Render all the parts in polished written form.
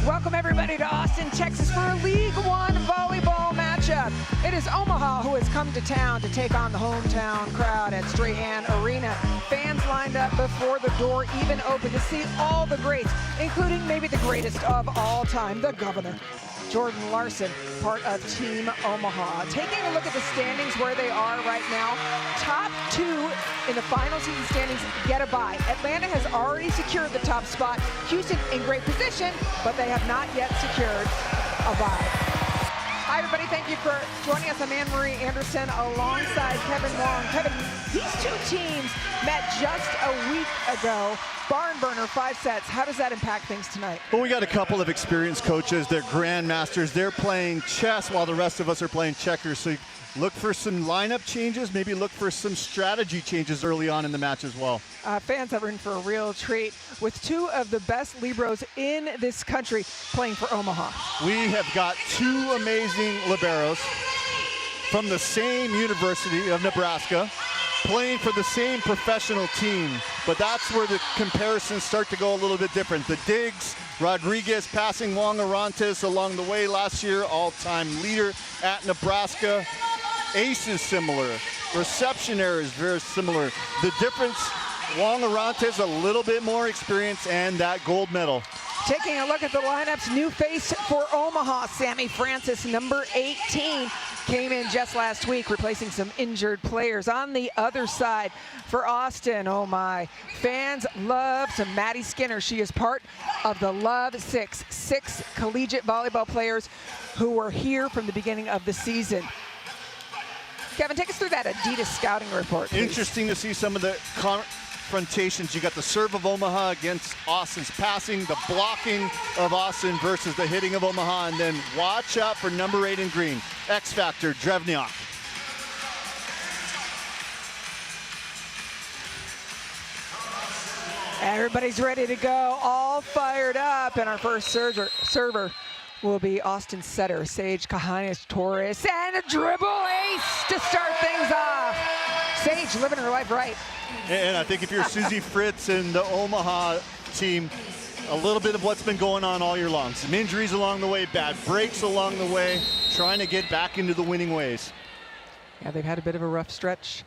Welcome everybody to Austin, Texas for a League One volleyball matchup. It is Omaha who has come to town to take on the hometown crowd at Strahan Arena. Fans lined up before the door even opened to see all the greats, including maybe the greatest of all time, the governor. Jordan Larson, part of Team Omaha. Taking a look at the standings where they are right now, top two in the final season standings get a bye. Atlanta has already secured the top spot. Houston in great position, but they have not yet secured a bye. Hi everybody, thank you for joining us. I'm Anne-Marie Anderson alongside Kevin Wong. Kevin, these two teams met just a week ago. Barn burner, 5 sets. How does that impact things tonight? Well, we got a couple of experienced coaches. They're grandmasters. They're playing chess while the rest of us are playing checkers. So look for some lineup changes, maybe look for some strategy changes early on in the match as well. Fans are in for a real treat with two of the best liberos in this country playing for Omaha. We have got two amazing liberos from the same University of Nebraska, playing for the same professional team, but that's where the comparisons start to go a little bit different. The Diggs, Rodriguez passing wong-orantes along the way last year, all-time leader at Nebraska. Ace is similar, reception error is very similar. The difference, wong-orantes a little bit more experience and that gold medal. Taking a look at the lineups, new face for Omaha, Sammy Francis, number 18, came in just last week, replacing some injured players. On the other side for Austin, oh my, fans love some Maddie Skinner. She is part of the Love Six collegiate volleyball players who were here from the beginning of the season. Kevin, take us through that Adidas scouting report, please. Interesting to see some of the confrontations. You got the serve of Omaha against Austin's passing, the blocking of Austin versus the hitting of Omaha, and then watch out for number 8 in green, X Factor, Drevniak. Everybody's ready to go, all fired up, and our first server will be Austin setter, Sage Cajanes-Torres, and a dribble ace to start things off. Sage living her life right. And I think if you're Susie Fritz and the Omaha team, a little bit of what's been going on all year long. Some injuries along the way, bad breaks along the way, trying to get back into the winning ways. Yeah, they've had a bit of a rough stretch,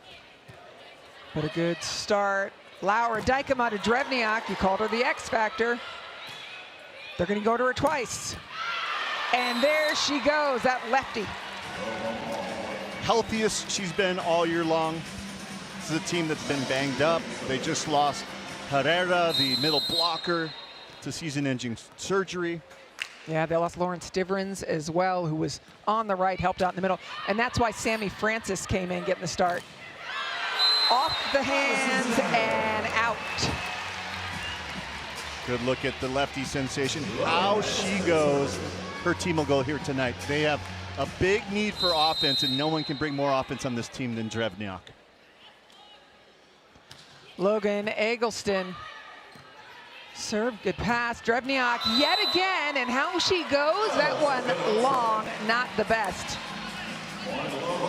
but a good start. Laura Dykema to Drevniak, you called her the X Factor. They're gonna go to her twice. And there she goes, that lefty. Healthiest she's been all year long. This is a team that's been banged up. They just lost Herrera, the middle blocker, to season-ending surgery. Yeah, they lost Lauren Stivrins as well, who was on the right, helped out in the middle. And that's why Sammy Francis came in getting the start. Off the hands and out. Good look at the lefty sensation. How she goes, her team will go here tonight. They have a big need for offense, and no one can bring more offense on this team than Drevniak. Logan Eggleston, serve, good pass. Drevniak yet again, and how she goes, that one long, not the best.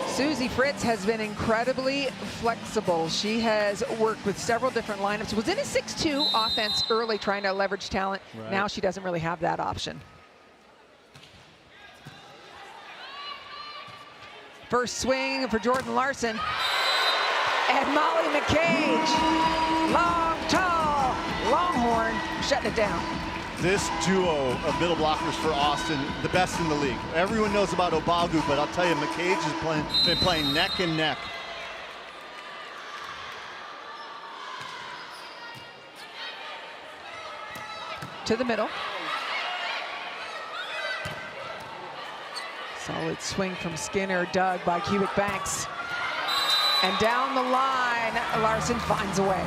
Susie Fritz has been incredibly flexible. She has worked with several different lineups. Was in a 6-2 offense early, trying to leverage talent. Right. Now she doesn't really have that option. First swing for Jordan Larson. And Molly McCage, long, tall, Longhorn, shutting it down. This duo of middle blockers for Austin, the best in the league. Everyone knows about Obagu, but I'll tell you, McCage has been playing neck and neck. To the middle. Solid swing from Skinner, dug by Cubic Banks. And down the line, Larson finds a way.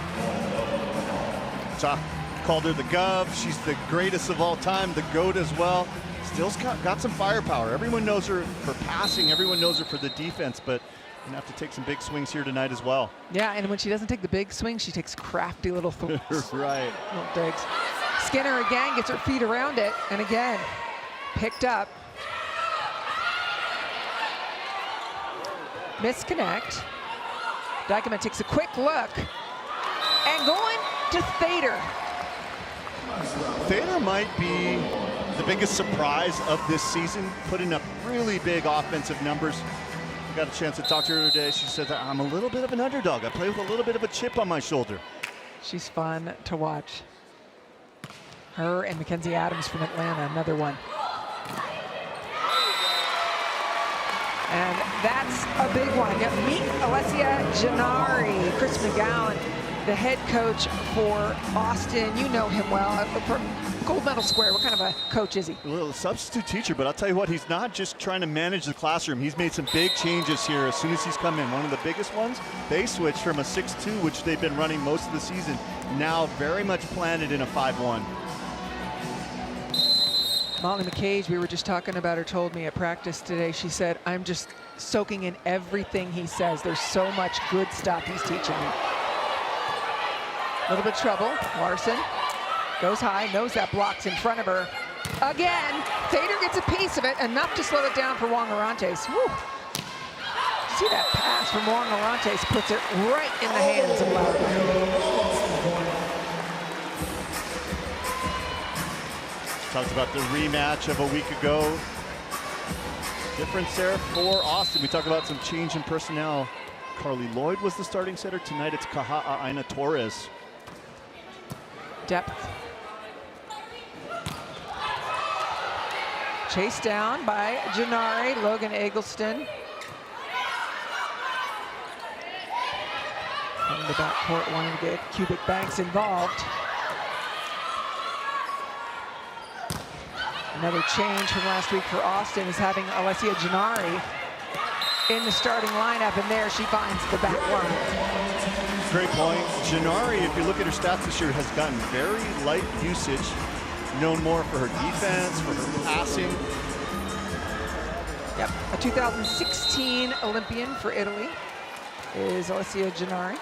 Called her the Gov. She's the greatest of all time, the GOAT as well. Still's got some firepower. Everyone knows her for passing. Everyone knows her for the defense, but you're gonna have to take some big swings here tonight as well. Yeah, and when she doesn't take the big swings, she takes crafty little right. Little digs. Skinner again gets her feet around it, and again, picked up. Misconnect. Dykema takes a quick look, and going to Thader. Thader might be the biggest surprise of this season, putting up really big offensive numbers. I got a chance to talk to her today. She said that I'm a little bit of an underdog. I play with a little bit of a chip on my shoulder. She's fun to watch. Her and Mackenzie Adams from Atlanta, another one. And that's a big one. Meet Alessia Gennari, Chris McGowan, the head coach for Austin. You know him well. From Gold Medal Square, what kind of a coach is he? A little substitute teacher, but I'll tell you what, he's not just trying to manage the classroom. He's made some big changes here as soon as he's come in. One of the biggest ones, they switched from a 6-2, which they've been running most of the season, now very much planted in a 5-1. Molly McCage, we were just talking about her, told me at practice today, she said, I'm just soaking in everything he says. There's so much good stuff he's teaching me. A little bit of trouble. Larson goes high, knows that block's in front of her. Again, Thader gets a piece of it, enough to slow it down for wong-orantes. Woo. See that pass from wong-orantes, puts it right in the hands of Lauer. Talked about the rematch of a week ago. Difference there for Austin. We talked about some change in personnel. Carly Lloyd was the starting setter. Tonight it's Kaha'a Aina Torres. Depth. Chased down by Gennari, Logan Eggleston. From the backcourt wanting to get Cubic Banks involved. Another change from last week for Austin is having Alessia Gennari in the starting lineup, and there she finds the back line. Great point. Gennari, if you look at her stats this year, has gotten very light usage, known more for her defense, for her passing. Yep, a 2016 Olympian for Italy is Alessia Gennari.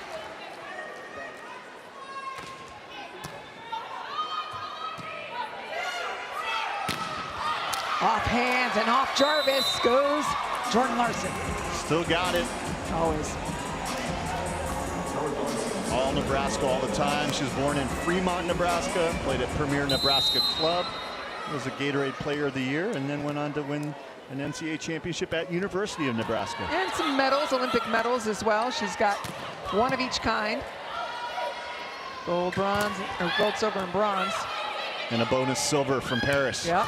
Off hands and off Jarvis goes Jordan Larson. Still got it. Always. All Nebraska all the time. She was born in Fremont, Nebraska, played at Premier Nebraska Club, was a Gatorade Player of the Year, and then went on to win an NCAA championship at University of Nebraska. And some medals, Olympic medals as well. She's got one of each kind. Gold, bronze, or gold, silver, and bronze. And a bonus silver from Paris. Yep.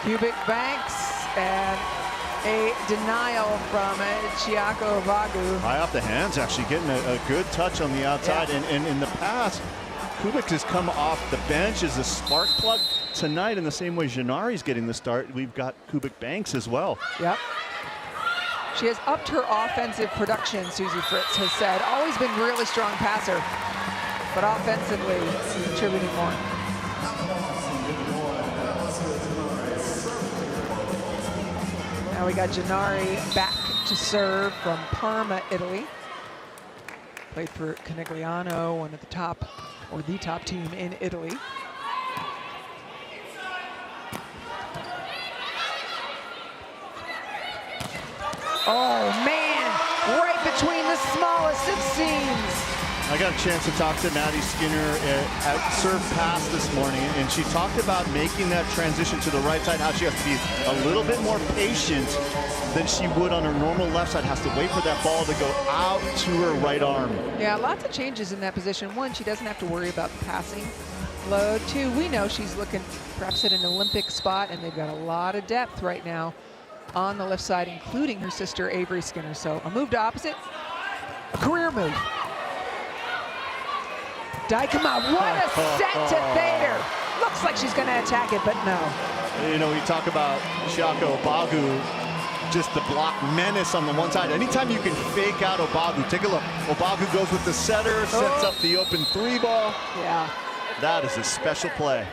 Cubic Banks and a denial from Chiako Vagu. High off the hands, actually getting a good touch on the outside. Yeah. And in the past, Kubik has come off the bench as a spark plug. Tonight, in the same way Gennari's getting the start, we've got Cubic Banks as well. Yep. She has upped her offensive production, Susie Fritz has said. Always been really strong passer, but offensively contributing more. Now we got Gennari back to serve from Parma, Italy. Played for Conegliano, one of the top, or the top team in Italy. Oh man, right between the smallest of seams. I got a chance to talk to Maddie Skinner at Serve Pass this morning, and she talked about making that transition to the right side, how she has to be a little bit more patient than she would on her normal left side, has to wait for that ball to go out to her right arm. Yeah, lots of changes in that position. One, she doesn't have to worry about the passing load. Two, we know she's looking perhaps at an Olympic spot, and they've got a lot of depth right now on the left side, including her sister Avery Skinner. So a move to opposite, a career move. Dykema, what a set to Thader. Looks like she's gonna attack it, but no. You know, we talk about Chiako Obagu, just the block menace on the one side. Anytime you can fake out Obagu, take a look. Obagu goes with the setter, sets up the open three ball. Yeah. That is a special play.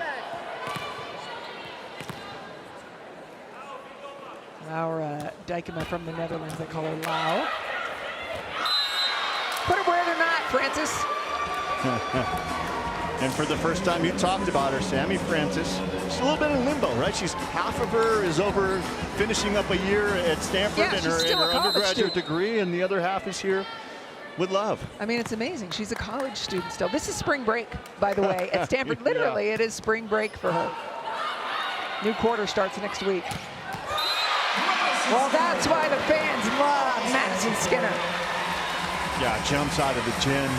Laura Dykema from the Netherlands, they call her Lau. Put her where they're not, Francis. And for the first time you talked about her, Sammy Francis, she's a little bit in limbo, right? She's half of her is over finishing up a year at Stanford, yeah, and her undergraduate degree, and the other half is here with love. I mean, it's amazing. She's a college student still. This is spring break, by the way, at Stanford. Literally, it is spring break for her. New quarter starts next week. Well, that's why the fans love Madison Skinner. Yeah, jumps out of the gym.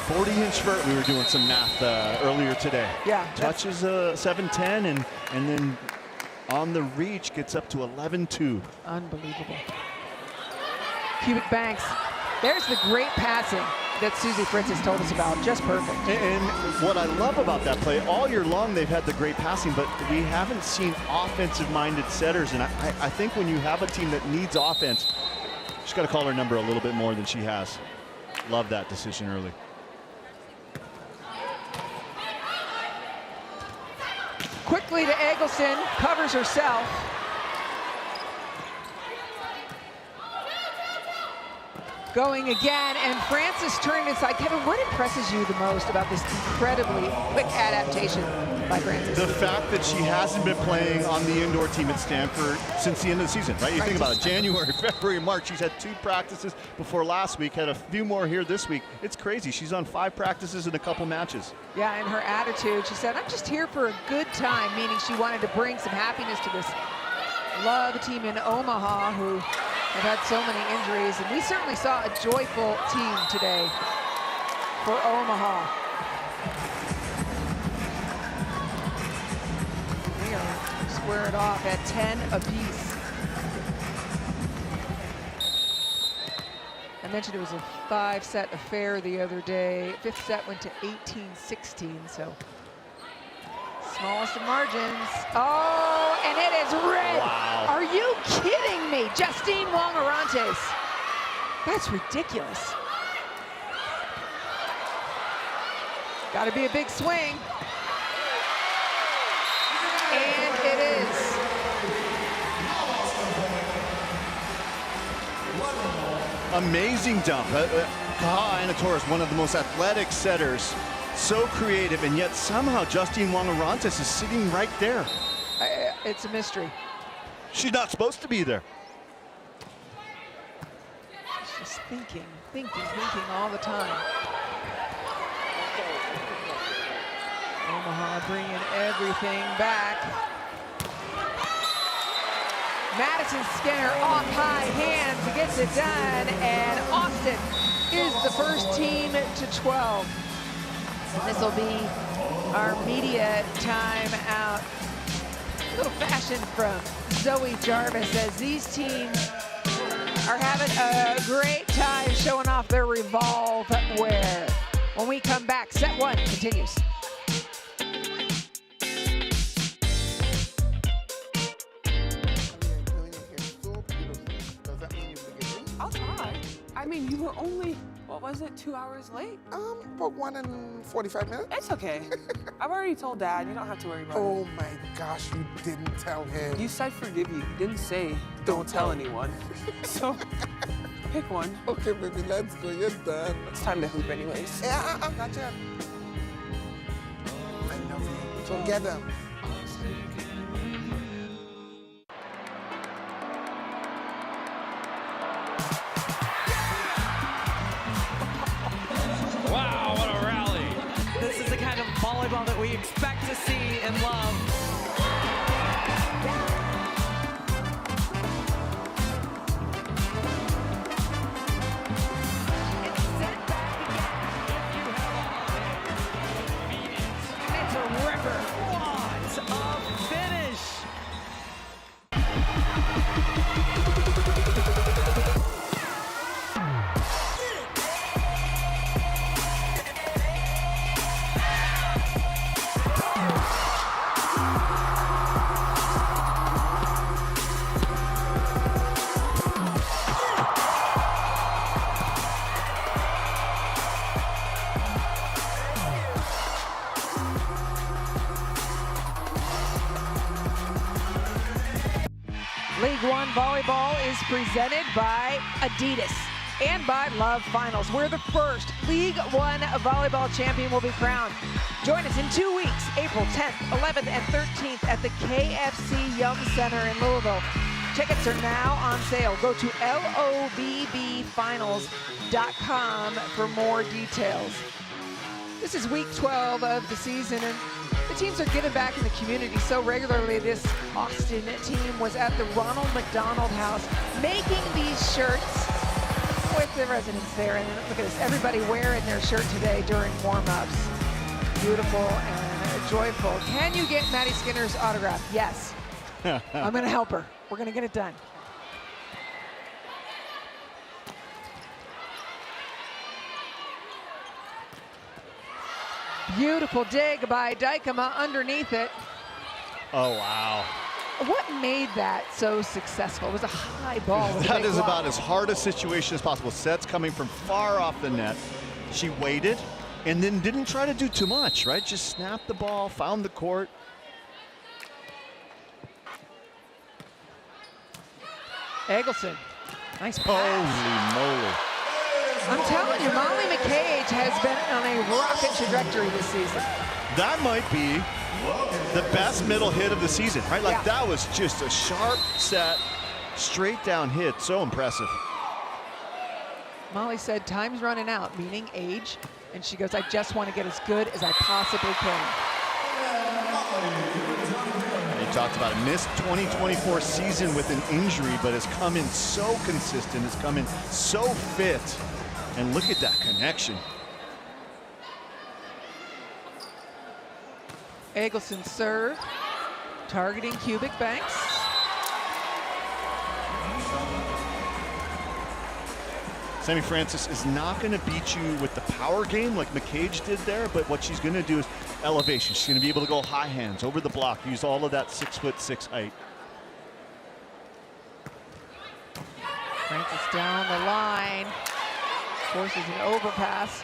40-inch vert. We were doing some math earlier today. Yeah. Touches 7'10", and then on the reach gets up to 11'2". Unbelievable. Cubic Banks. There's the great passing that Susie Fritz has told us about. Just perfect. And what I love about that play, all year long they've had the great passing, but we haven't seen offensive-minded setters. And I think when you have a team that needs offense, she's got to call her number a little bit more than she has. Love that decision early. Quickly to Eggleston, covers herself. Going again, and Francis turning to the side. Kevin, what impresses you the most about this incredibly quick adaptation by Francis? The fact that she hasn't been playing on the indoor team at Stanford since the end of the season, right? You think about it, January, February, March. She's had 2 practices before last week, had a few more here this week. It's crazy. She's on 5 practices and a couple matches. Yeah, and her attitude, she said, I'm just here for a good time, meaning she wanted to bring some happiness to this love team in Omaha who have had so many injuries, and we certainly saw a joyful team today for Omaha. They are squared off at 10 apiece. I mentioned it was a 5-set affair the other day. 5th set went to 18-16, so smallest of margins. Oh, and it is red. Wow. Are you kidding me? Justine Wong-Orantes. That's ridiculous. Got to be a big swing. And it is. Amazing dump. Kaha Anatores, one of the most athletic setters. So creative, and yet somehow Justine Wong-Orantes is sitting right there. It's a mystery. She's not supposed to be there. She's just thinking all the time. Omaha bringing everything back. Madison Skinner off high hands, gets it done, and Austin is the first team to 12. This will be our media timeout. A little fashion from Zoe Jarvis as these teams are having a great time showing off their Revolve wear. When we come back, set 1 continues. I'll try. I mean, you were only, what was it, 2 hours late? About 1 and 45 minutes. It's okay. I've already told Dad. You don't have to worry about it. Oh my gosh, you didn't tell him. You said forgive you. You didn't say don't tell anyone. So, pick one. Okay, baby, let's go. You're done. It's time to hoop anyways. Yeah, not yet. I love you. So get them. Wow, what a rally. This is the kind of volleyball that we expect to see and love. It's a ripper. What a finish. League One Volleyball is presented by Adidas and by Love Finals, where the first League One Volleyball champion will be crowned. Join us in 2 weeks, April 10th, 11th, and 13th at the KFC Yum Center in Louisville. Tickets are now on sale. Go to LOVBfinals.com for more details. This is week 12 of the season, and the teams are giving back in the community so regularly. This Austin team was at the Ronald McDonald House making these shirts with the residents there. And look at this, everybody wearing their shirt today during warm-ups. Beautiful and joyful. Can you get Maddie Skinner's autograph? Yes. I'm going to help her. We're going to get it done. Beautiful dig by Dykema underneath it. Oh, wow. What made that so successful? It was a high ball. That is about as hard a situation as possible. Sets coming from far off the net. She waited and then didn't try to do too much, right? Just snapped the ball, found the court. Eggleston, nice pass. Holy moly. I'm telling you, Molly McCage has been on a rocket trajectory this season. That might be the best middle hit of the season, right? Like Yeah. that was just a sharp set, straight down hit. So impressive. Molly said time's running out, meaning age, and she goes, I just want to get as good as I possibly can. He talked about a missed 2024 season with an injury, but has come in so consistent, has come in so fit. And look at that connection. Eggleston serve, targeting Cubic Banks. Sammy Francis is not going to beat you with the power game like McCage did there, but what she's going to do is elevation. She's going to be able to go high hands over the block, use all of that 6'6" height. Francis down the line, forces an overpass.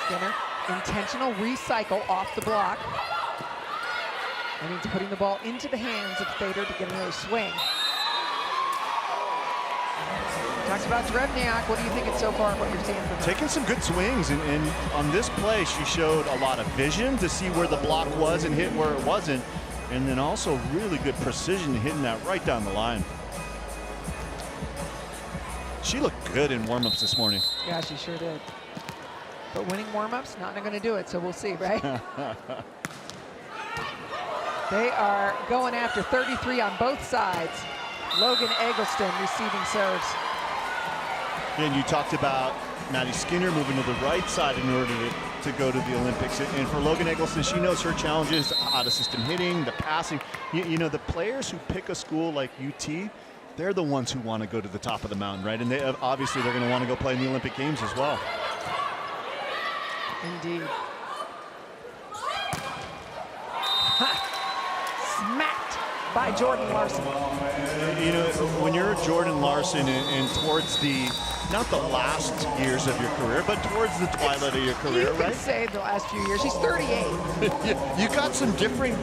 Skinner, intentional recycle off the block. That means putting the ball into the hands of Thader to get another swing. Talks about Drevniak. What do you think so far, what you're seeing from her? Taking some good swings, and on this play, she showed a lot of vision to see where the block was and hit where it wasn't, and then also really good precision hitting that right down the line. She looked good in warm-ups this morning. Yeah, she sure did. But winning warm-ups, not going to do it, so we'll see, right? They are going after 33 on both sides. Logan Eggleston receiving serves. And you talked about Maddie Skinner moving to the right side in order to go to the Olympics. And for Logan Eggleston, she knows her challenges, out-of-system hitting, the passing. You know, the players who pick a school like UT, they're the ones who want to go to the top of the mountain, right? And they obviously they're going to want to go play in the Olympic Games as well. Indeed. Smacked by Jordan Larson. You know, when you're Jordan Larson and towards the, not the last years of your career, but towards the twilight of your career, You can right? say the last few years. She's 38. You got some different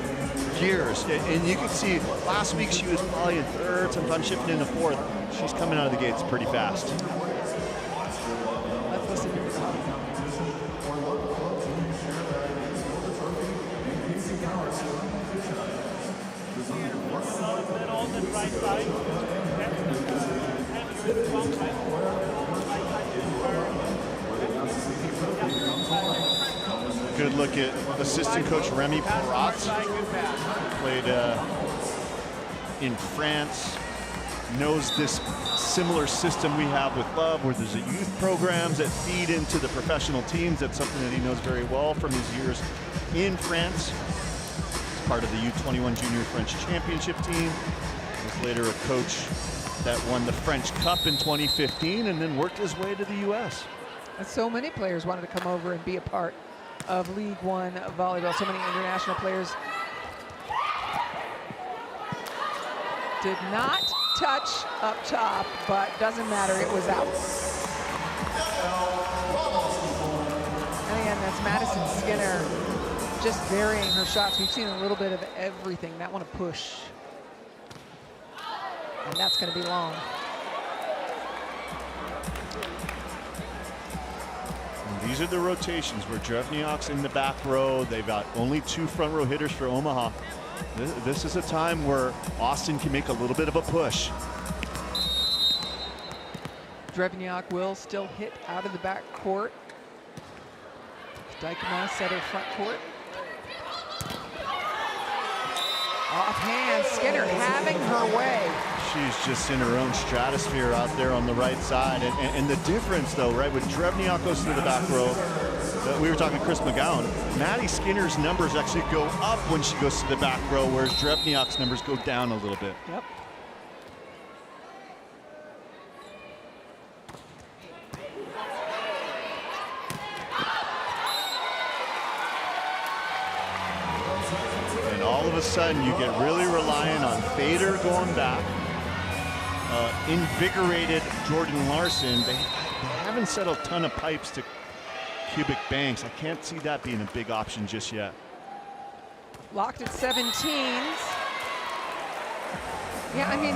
years, and you can see last week she was probably in third, sometimes shifting into fourth. She's coming out of the gates pretty fast. Let's listen to this. Good look at assistant coach Remy Perrot. Played in France. Knows this similar system we have with Love, where there's a youth programs that feed into the professional teams. That's something that he knows very well from his years in France. He's part of the U21 Junior French Championship team. Was later a coach that won the French Cup in 2015 and then worked his way to the U.S. And so many players wanted to come over and be a part of League One volleyball. So many international players. Did not touch up top, but doesn't matter, it was out. And again, that's Madison Skinner just varying her shots. We've seen a little bit of everything. That one a push. And that's going to be long. And these are the rotations where Drevniak's in the back row. They've got only 2 front row hitters for Omaha. This is a time where Austin can make a little bit of a push. Drevniak will still hit out of the back court. Dykema set her front court. Offhand, Skinner having her way. She's just in her own stratosphere out there on the right side. And the difference, though, right, when Drevniak goes to the back row, we were talking to Chris McGowan, Maddie Skinner's numbers actually go up when she goes to the back row, whereas Drevniak's numbers go down a little bit. Yep. And all of a sudden, you get really reliant on Fader going back. Invigorated Jordan Larson. They haven't set a ton of pipes to cubic banks. I can't see that being a big option just yet. Locked at 17s. Yeah, I mean,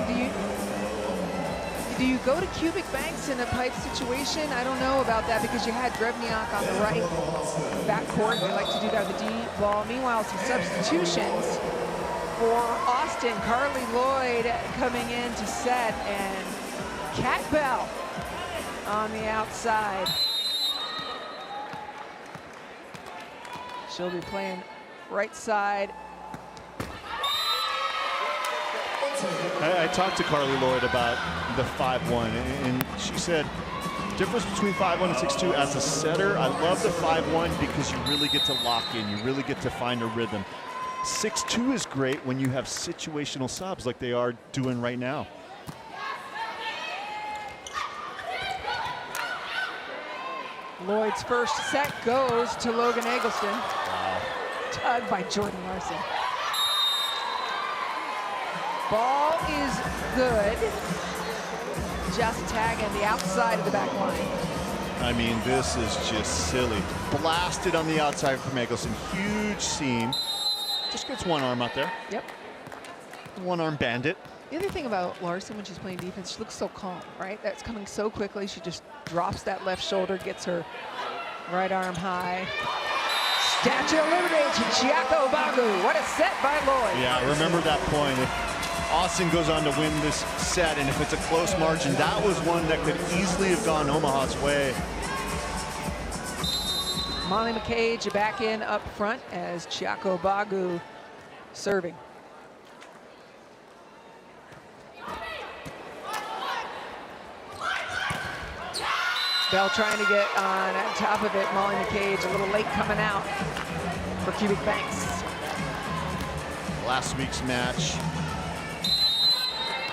do you go to cubic banks in a pipe situation? I don't know about that because you had Drevniak on the right backcourt. They like to do that with the D ball. Meanwhile, some substitutions for Austin. Carly Lloyd coming in to set, and Kat Bell on the outside. She'll be playing right side. I talked to Carly Lloyd about the 5-1, and she said, difference between 5-1 and 6-2 as a setter, I love the 5-1 because you really get to lock in, you really get to find a rhythm. 6-2 is great when you have situational subs like they are doing right now. Lloyd's first set goes to Logan Eggleston. Wow. Tugged by Jordan Larson. Ball is good. Just tagging the outside of the back line. I mean, this is just silly. Blasted on the outside from Eggleston. Huge seam. Just gets one arm out there. Yep. One arm bandit. The other thing about Larson when she's playing defense, she looks so calm, right? That's coming so quickly. She just drops that left shoulder, gets her right arm high. Statue of Liberty to Chiako Bagu. What a set by Lloyd. Yeah, remember that point. If Austin goes on to win this set, and if it's a close margin, that was one that could easily have gone Omaha's way. Molly McCage back in up front as Chiako Bagu serving. Bell trying to get on top of it. Molly McCage a little late coming out for cubic banks. Last week's match,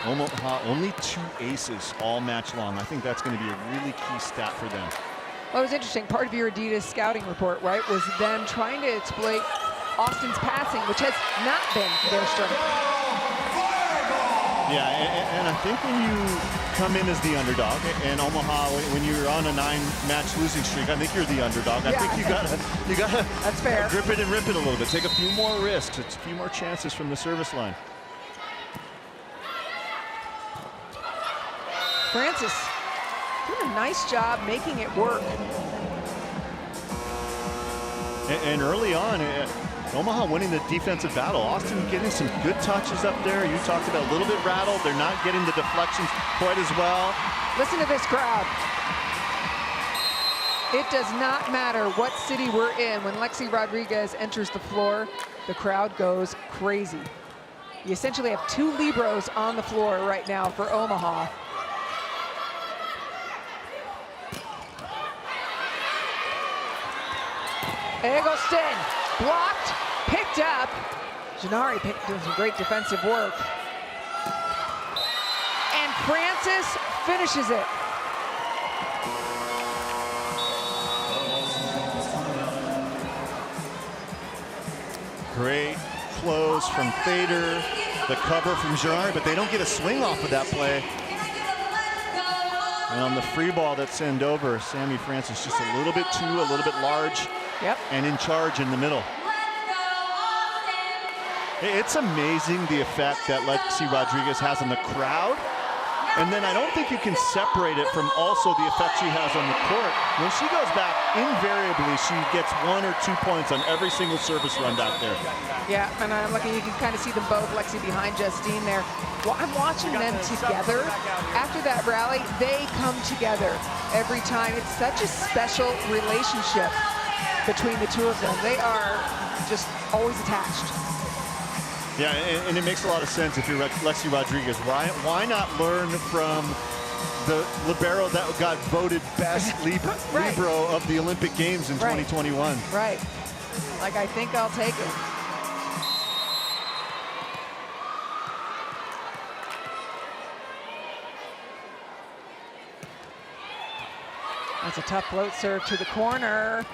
Omaha only 2 aces all match long. I think that's going to be a really key stat for them. Well, it was interesting. Part of your Adidas scouting report, right, was them trying to exploit Austin's passing, which has not been their strength. Yeah, and I think when you come in as the underdog, and Omaha, when you're on a 9-match losing streak, I think you're the underdog. I think you gotta That's fair. Grip it and rip it a little bit. Take a few more risks. It's a few more chances from the service line. Francis doing a nice job making it work. And early on, Omaha winning the defensive battle. Austin getting some good touches up there. You talked about a little bit rattled. They're not getting the deflections quite as well. Listen to this crowd. It does not matter what city we're in. When Lexi Rodriguez enters the floor, the crowd goes crazy. You essentially have 2 Libros on the floor right now for Omaha. Eggleston blocked, picked up. Janari doing some great defensive work. And Francis finishes it. Great flows from Fader, the cover from Janari, but they don't get a swing off of that play. And on the free ball that's sent over, Sammy Francis just a little bit large. Yep. And in charge in the middle. It's amazing the effect that Lexi Rodriguez has on the crowd And then I don't think you can separate it from also the effect she has on the court. When she goes back, invariably she gets 1 or 2 points on every single service run back there. Yeah, and I'm looking, you can kind of see them both, Lexi behind Justine there. Well, I'm watching them together. After that rally, they come together every time. It's such a special relationship between the two of them. They are just always attached. Yeah, and it makes a lot of sense if you're Lexi Rodriguez. Why not learn from the libero that got voted best libero of the Olympic Games in 2021? Right. Like, I think I'll take it. That's a tough float serve to the corner.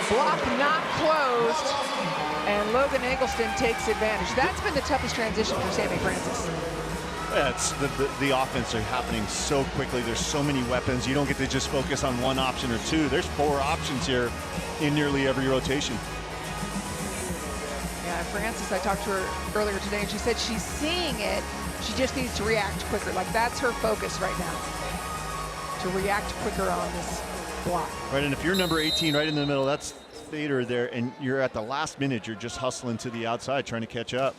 Block not closed, and Logan Eggleston takes advantage. That's been the toughest transition for Sammy Francis. Yeah, it's the offense are happening so quickly. There's so many weapons. You don't get to just focus on one option or two. There's 4 options here in nearly every rotation. Yeah, Francis, I talked to her earlier today, and she said she's seeing it. She just needs to react quicker. Like, that's her focus right now, to react quicker on this block. Right, and if you're number 18 right in the middle, that's Thader there, and you're at the last minute, you're just hustling to the outside, trying to catch up.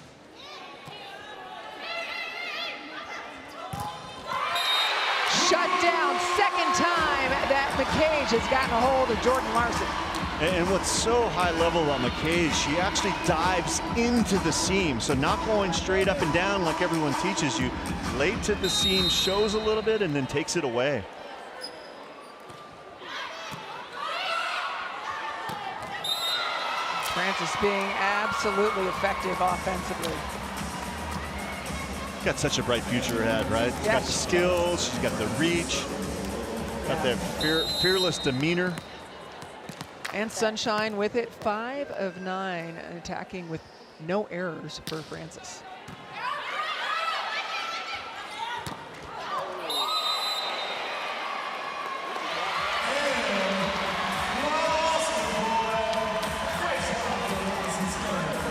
Shut down, second time that McCage has gotten a hold of Jordan Larson. And what's so high level about McCage, she actually dives into the seam. So not going straight up and down like everyone teaches you. Late to the seam, shows a little bit, and then takes it away. Francis being absolutely effective offensively. Got such a bright future ahead, right? She's got the skills, she's got the reach, got that fearless demeanor. And sunshine with it, 5 of 9 attacking with no errors for Francis.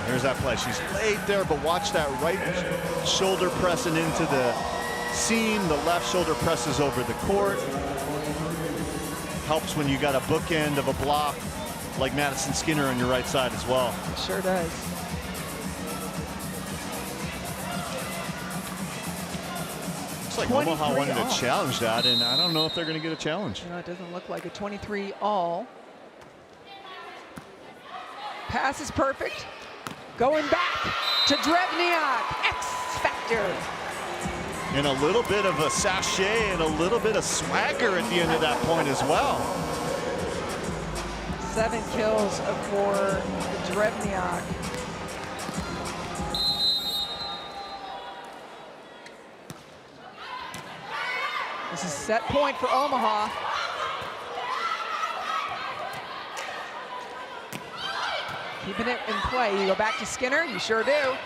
Here's that play. She's laid there, but watch that right shoulder pressing into the seam. The left shoulder presses over the court. Helps when you got a bookend of a block like Madison Skinner on your right side as well. It sure does. Looks like Omaha wanted to challenge that, and I don't know if they're going to get a challenge. No, it doesn't look like a 23 all. Pass is perfect. Going back to Drevniak, X Factor. And a little bit of a sachet and a little bit of swagger at the end of that point as well. 7 kills for Drevniak. This is set point for Omaha. Keeping it in play. You go back to Skinner, you sure do.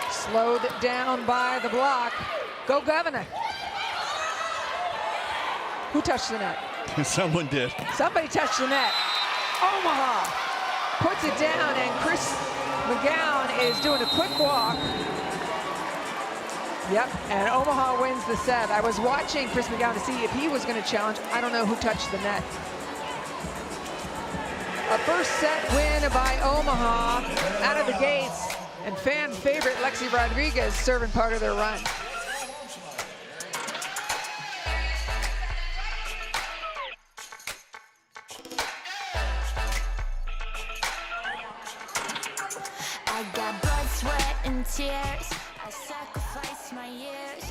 Slowed down by the block. Go Governor. Who touched the net? Someone did. Somebody touched the net. Omaha puts it down, and Chris McGowan is doing a quick walk. Yep, and Omaha wins the set. I was watching Chris McGowan to see if he was going to challenge. I don't know who touched the net. A first set win by Omaha out of the gates, and fan favorite Lexi Rodriguez serving part of their run. I got blood, sweat, and tears. I sacrificed my years.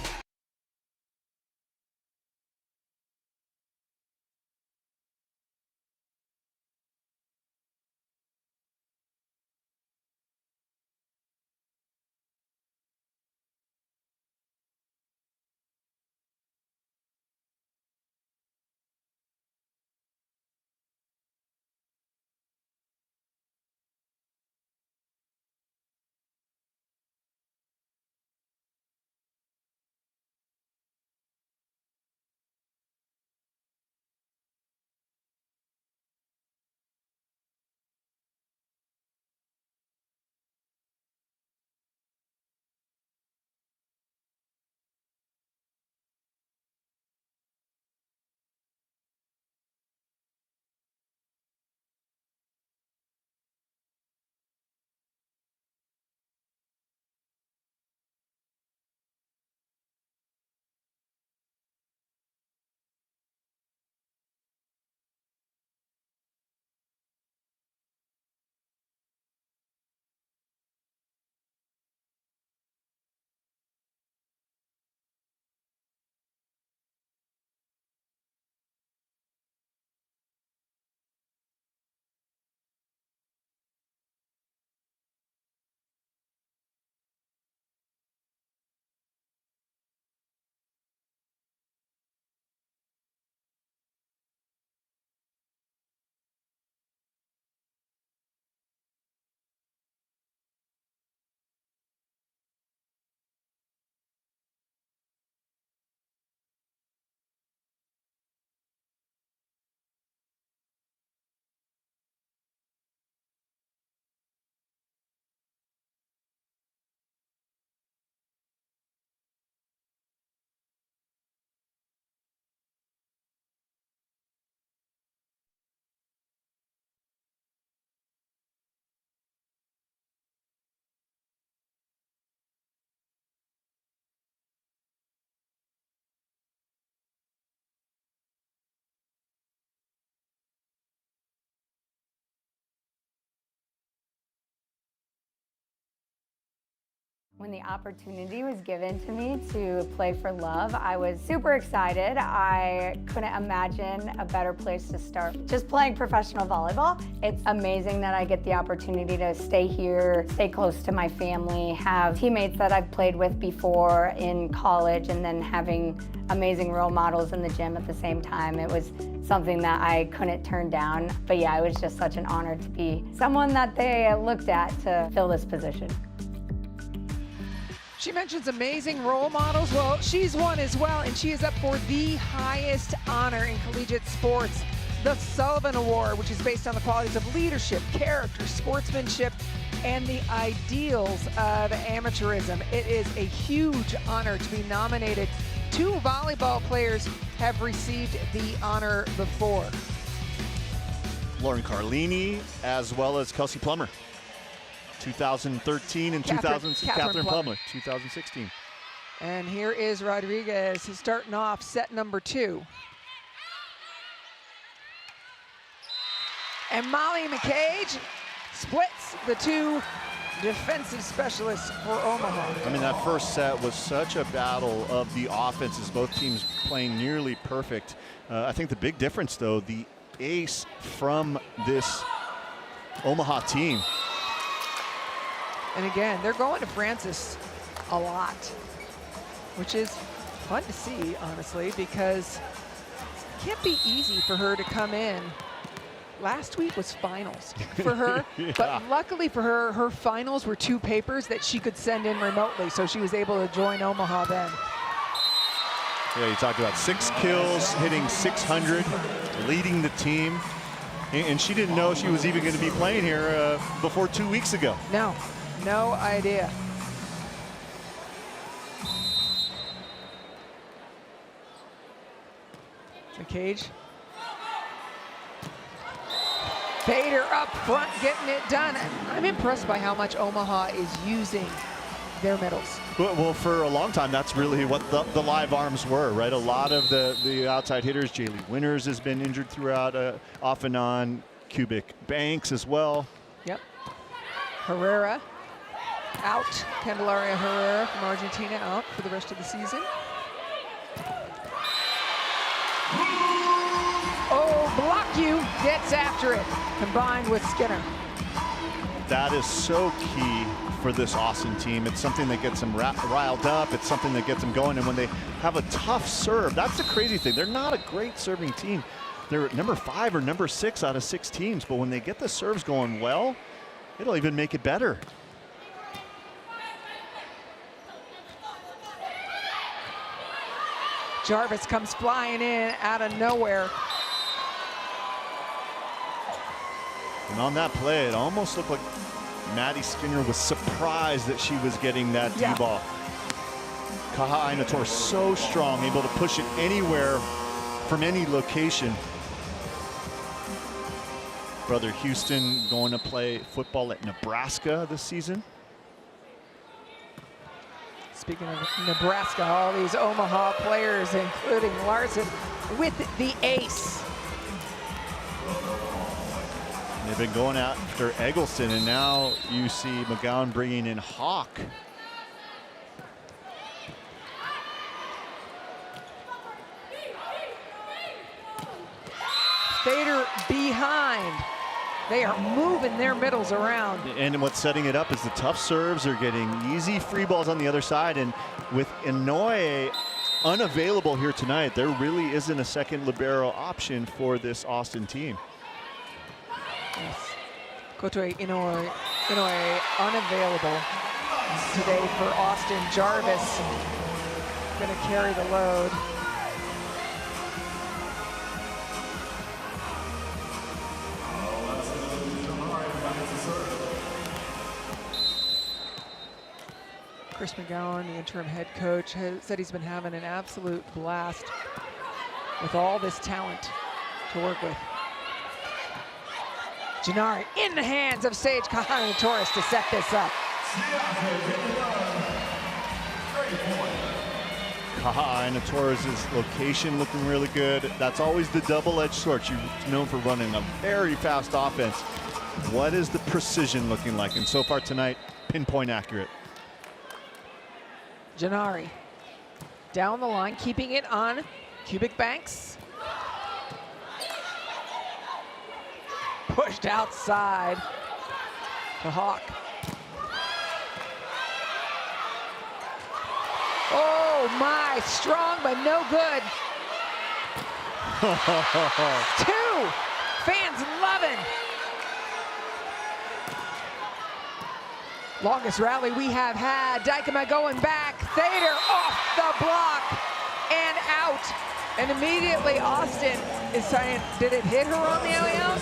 When the opportunity was given to me to play for Love, I was super excited. I couldn't imagine a better place to start. Just playing professional volleyball, it's amazing that I get the opportunity to stay here, stay close to my family, have teammates that I've played with before in college, and then having amazing role models in the gym at the same time. It was something that I couldn't turn down. But yeah, it was just such an honor to be someone that they looked at to fill this position. She mentions amazing role models. Well, she's one as well, and she is up for the highest honor in collegiate sports, the Sullivan Award, which is based on the qualities of leadership, character, sportsmanship, and the ideals of amateurism. It is a huge honor to be nominated. 2 volleyball players have received the honor before. Lauren Carlini, as well as Kelsey Plummer. 2013 and Catherine Plummer, 2016. And here is Rodriguez starting off set number 2. And Molly McCage splits the 2 defensive specialists for Omaha. I mean, that first set was such a battle of the offenses, both teams playing nearly perfect. I think the big difference, though, the ace from this Omaha team. And again, they're going to Francis a lot, which is fun to see, honestly, because it can't be easy for her to come in. Last week was finals for her, yeah. But luckily for her, her finals were 2 papers that she could send in remotely, so she was able to join Omaha then. Yeah, you talked about 6 kills, hitting 600, leading the team. And she didn't know she was even going to be playing here before 2 weeks ago. No idea. McCage. Bader up front, getting it done. I'm impressed by how much Omaha is using their middles. Well, for a long time, that's really what the live arms were, right? A lot of the outside hitters. Jaylee Winters has been injured throughout, off and on. Cubic Banks as well. Yep. Herrera out. Candelaria Herrera from Argentina out for the rest of the season. Oh, block you, gets after it, combined with Skinner. That is so key for this Austin team. It's something that gets them riled up. It's something that gets them going. And when they have a tough serve, that's the crazy thing. They're not a great serving team. They're number 5 or number 6 out of 6 teams. But when they get the serves going well, it'll even make it better. Jarvis comes flying in out of nowhere. And on that play, it almost looked like Maddie Skinner was surprised that she was getting that D-ball. Kaha Ainator so strong, able to push it anywhere from any location. Brother Houston going to play football at Nebraska this season. Speaking of Nebraska, all these Omaha players, including Larson, with the ace. They've been going after Eggleston, and now you see McGowan bringing in Hawk. Bader behind. They are moving their middles around. And what's setting it up is the tough serves are getting easy free balls on the other side. And with Inoue unavailable here tonight, there really isn't a second libero option for this Austin team. Yes. Kotoi Inoue unavailable today for Austin. Jarvis going to carry the load. Chris McGowan, the interim head coach, has said he's been having an absolute blast with all this talent to work with. Gennari in the hands of Sage Kahana-Torres to set this up. Kahana-Torres' location looking really good. That's always the double-edged sword. She's known for running a very fast offense. What is the precision looking like? And so far tonight, pinpoint accurate. Janari down the line, keeping it on Cubic Banks. Pushed outside to Hawk. Oh my, strong but no good. 2, fans loving. Longest rally we have had. Dykema going back, Thader off the block and out. And immediately Austin is saying, did it hit her on the alley out?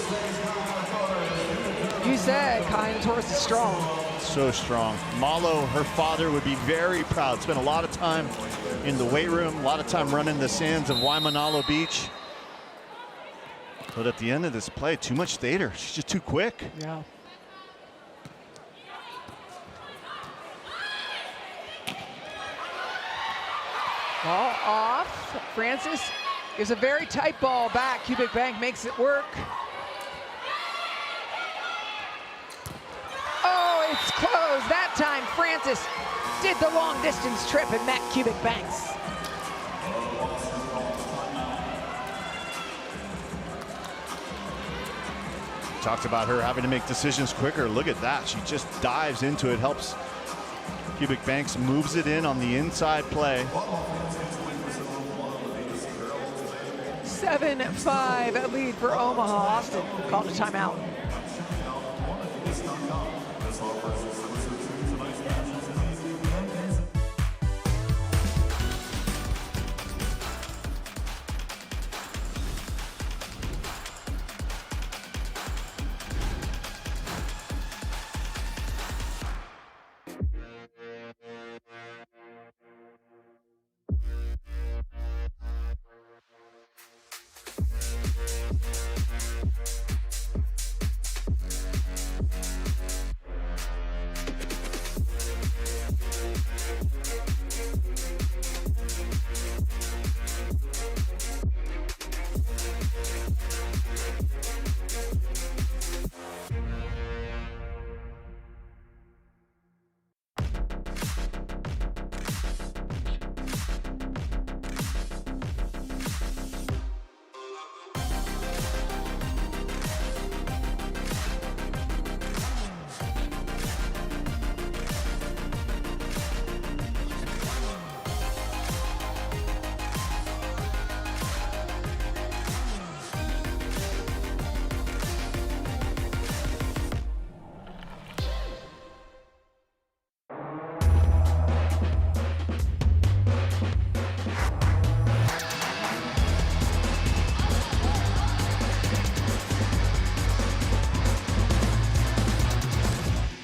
You said Kainatoris is strong. So strong. Malo, her father, would be very proud. Spent a lot of time in the weight room, a lot of time running the sands of Waimanalo Beach. But at the end of this play, too much Thader. She's just too quick. Yeah. Ball off. Francis gives a very tight ball back. Cubic Bank makes it work. Oh, it's closed. That time Francis did the long distance trip and met Cubic Banks. Talked about her having to make decisions quicker. Look at that. She just dives into it, helps Cubic Banks, moves it in on the inside play. 7-5 lead for Omaha. Austin called a timeout.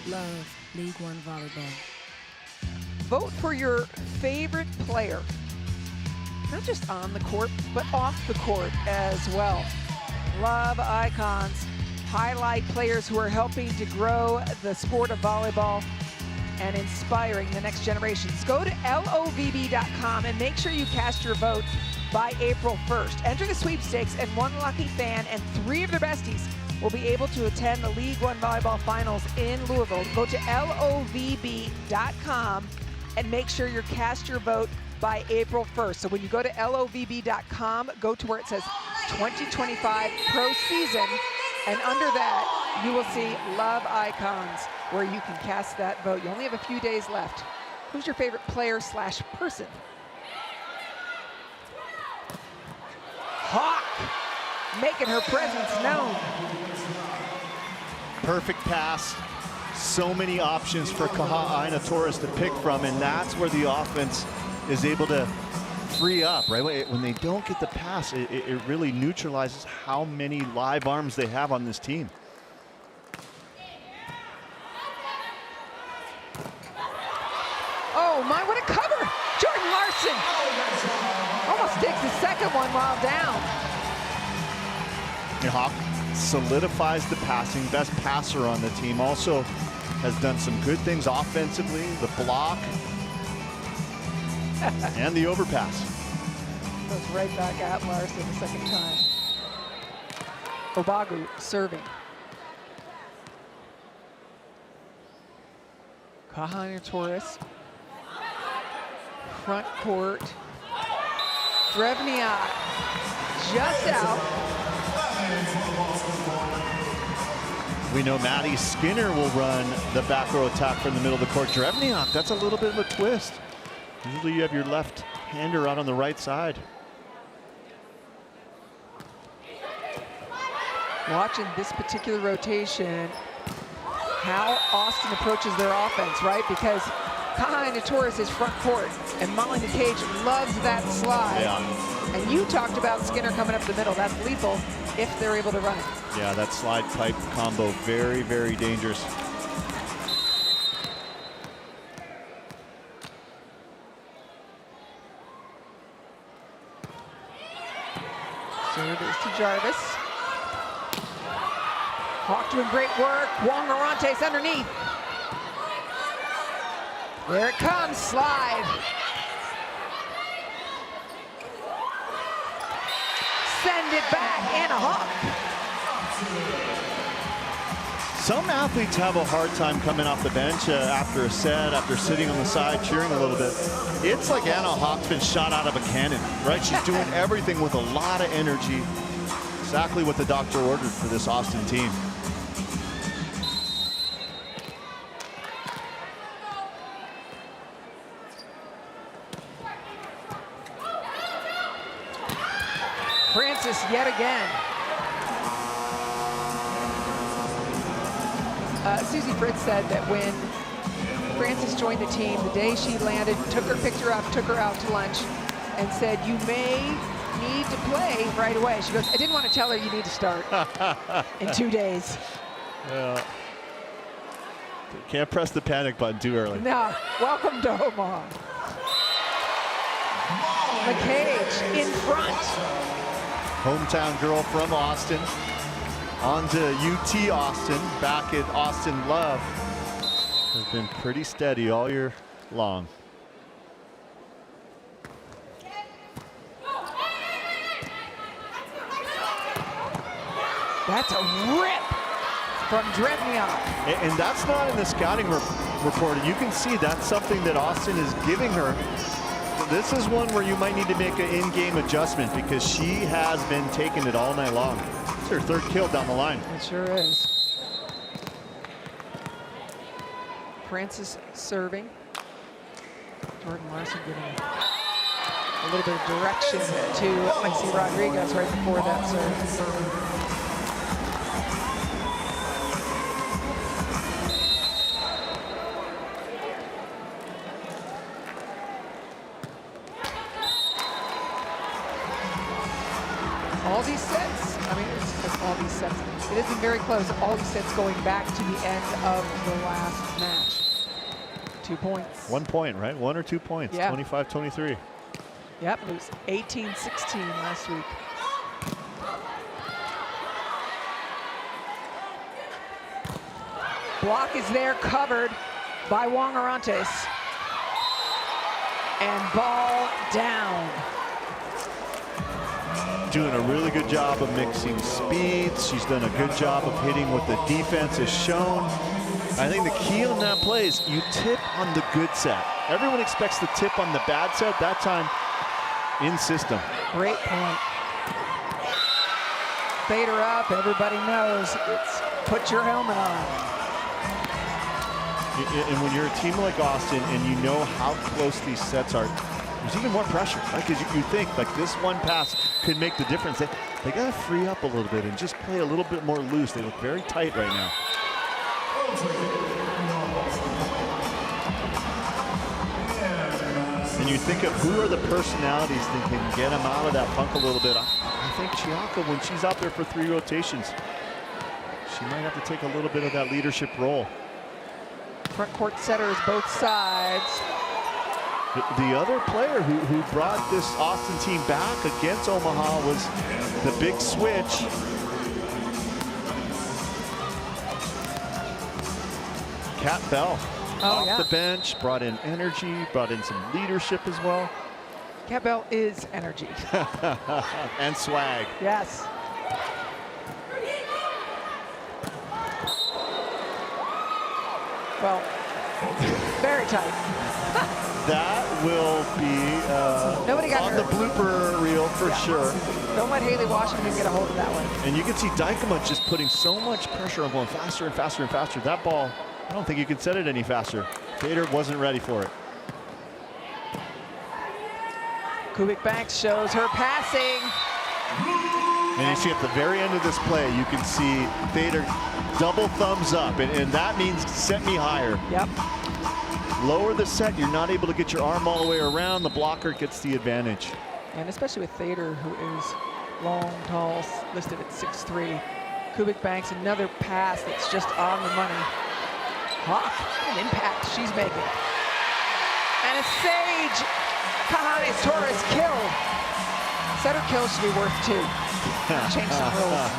Love League One Volleyball. Vote for your favorite player, not just on the court, but off the court as well. Love icons, highlight players who are helping to grow the sport of volleyball and inspiring the next generations. Go to LOVB.com and make sure you cast your vote by April 1st. Enter the sweepstakes, and one lucky fan and 3 of their besties will be able to attend the League One Volleyball Finals in Louisville. Go to LOVB.com and make sure you cast your vote by April 1st. So when you go to LOVB.com, go to where it says 2025 Pro Season, and under that, you will see Love Icons, where you can cast that vote. You only have a few days left. Who's your favorite player slash person? Hawk making her presence known. Perfect pass. So many options for Kainatoris to pick from, and that's where the offense is able to free up, right? When they don't get the pass, it really neutralizes how many live arms they have on this team. Oh my, what a cover! Jordan Larson almost takes the second one while down. And Hawk solidifies the passing, best passer on the team. Also has done some good things offensively, the block and the overpass. Goes right back at Larson the second time. Obagu serving. Kainatoris Front court. Drevniak just out. We know Maddie Skinner will run the back row attack from the middle of the court. Drevniak, that's a little bit of a twist. Usually you have your left-hander out on the right side. Watching this particular rotation, how Austin approaches their offense, right? Because Kahai Torres is front court, and Molly Cage loves that slide. Yeah. And you talked about Skinner coming up the middle. That's lethal if they're able to run it. Yeah, that slide pipe combo, very, very dangerous. Serve is to Jarvis. Hawk doing great work. wong-orantes underneath. There it comes, slide. Send it back, and a Hawk. Some athletes have a hard time coming off the bench after a set, after sitting on the side, cheering a little bit. It's like Anna Hawk's been shot out of a cannon, right? She's doing everything with a lot of energy. Exactly what the doctor ordered for this Austin team. Francis yet again. Susie Fritz said that when Francis joined the team, the day she landed, picked her up, took her out to lunch, and said, "You may need to play right away." She goes, "I didn't want to tell her you need to start in 2 days." Yeah. Can't press the panic button too early. No, welcome to Omaha. McCage in front. Hometown girl from Austin. On to UT Austin, back at Austin Love. Has been pretty steady all year long. That's a rip from Drevniak. And that's not in the scouting report. You can see that's something that Austin is giving her. This is one where you might need to make an in-game adjustment because she has been taking it all night long. It's her third kill down the line. It sure is. Francis serving. Jordan Larson giving a little bit of direction to Lexi Rodriguez right before that serve. All these sets, I mean, it's all these sets. It isn't very close. All these sets going back to the end of the last match. 2 points. 1 point, right? 1 or 2 points. Yeah. 25-23. Yep, it was 18-16 last week. Block is there, covered by wong-orantes. And ball down. Doing a really good job of mixing speeds. She's done a good job of hitting what the defense has shown. I think the key on that play is you tip on the good set. Everyone expects the tip on the bad set. That time, in system. Great point. Fade her up, everybody knows it's put your helmet on. And when you're a team like Austin and you know how close these sets are, there's even more pressure, right? Because you think like this one pass could make the difference. They got to free up a little bit and just play a little bit more loose. They look very tight right now. And you think of who are the personalities that can get them out of that funk a little bit. I think Chiaka, when she's out there for 3 rotations, she might have to take a little bit of that leadership role. Front court setters both sides. The other player who brought this Austin team back against Omaha was the big switch. Kat Bell off the bench, brought in energy, brought in some leadership as well. Kat Bell is energy. And swag. Yes. Well, very tight. That will be Nobody got on the hurt. blooper reel for sure. Don't let Haley Washington get a hold of that one. And you can see Dykema just putting so much pressure on going faster and faster and faster. That ball, I don't think you could set it any faster. Fader wasn't ready for it. Kubik Banks shows her passing. And you see at the very end of this play, you can see Fader double thumbs up, and that means set me higher. Yep. Lower the set, you're not able to get your arm all the way around, the blocker gets the advantage. And especially with Thader, who is long, tall, listed at 6'3". Kubik Banks, another pass that's just on the money. Hawk, an impact she's making. And a Sage Cajanes Torres kill. Setter kill should be worth 2. Change some rules.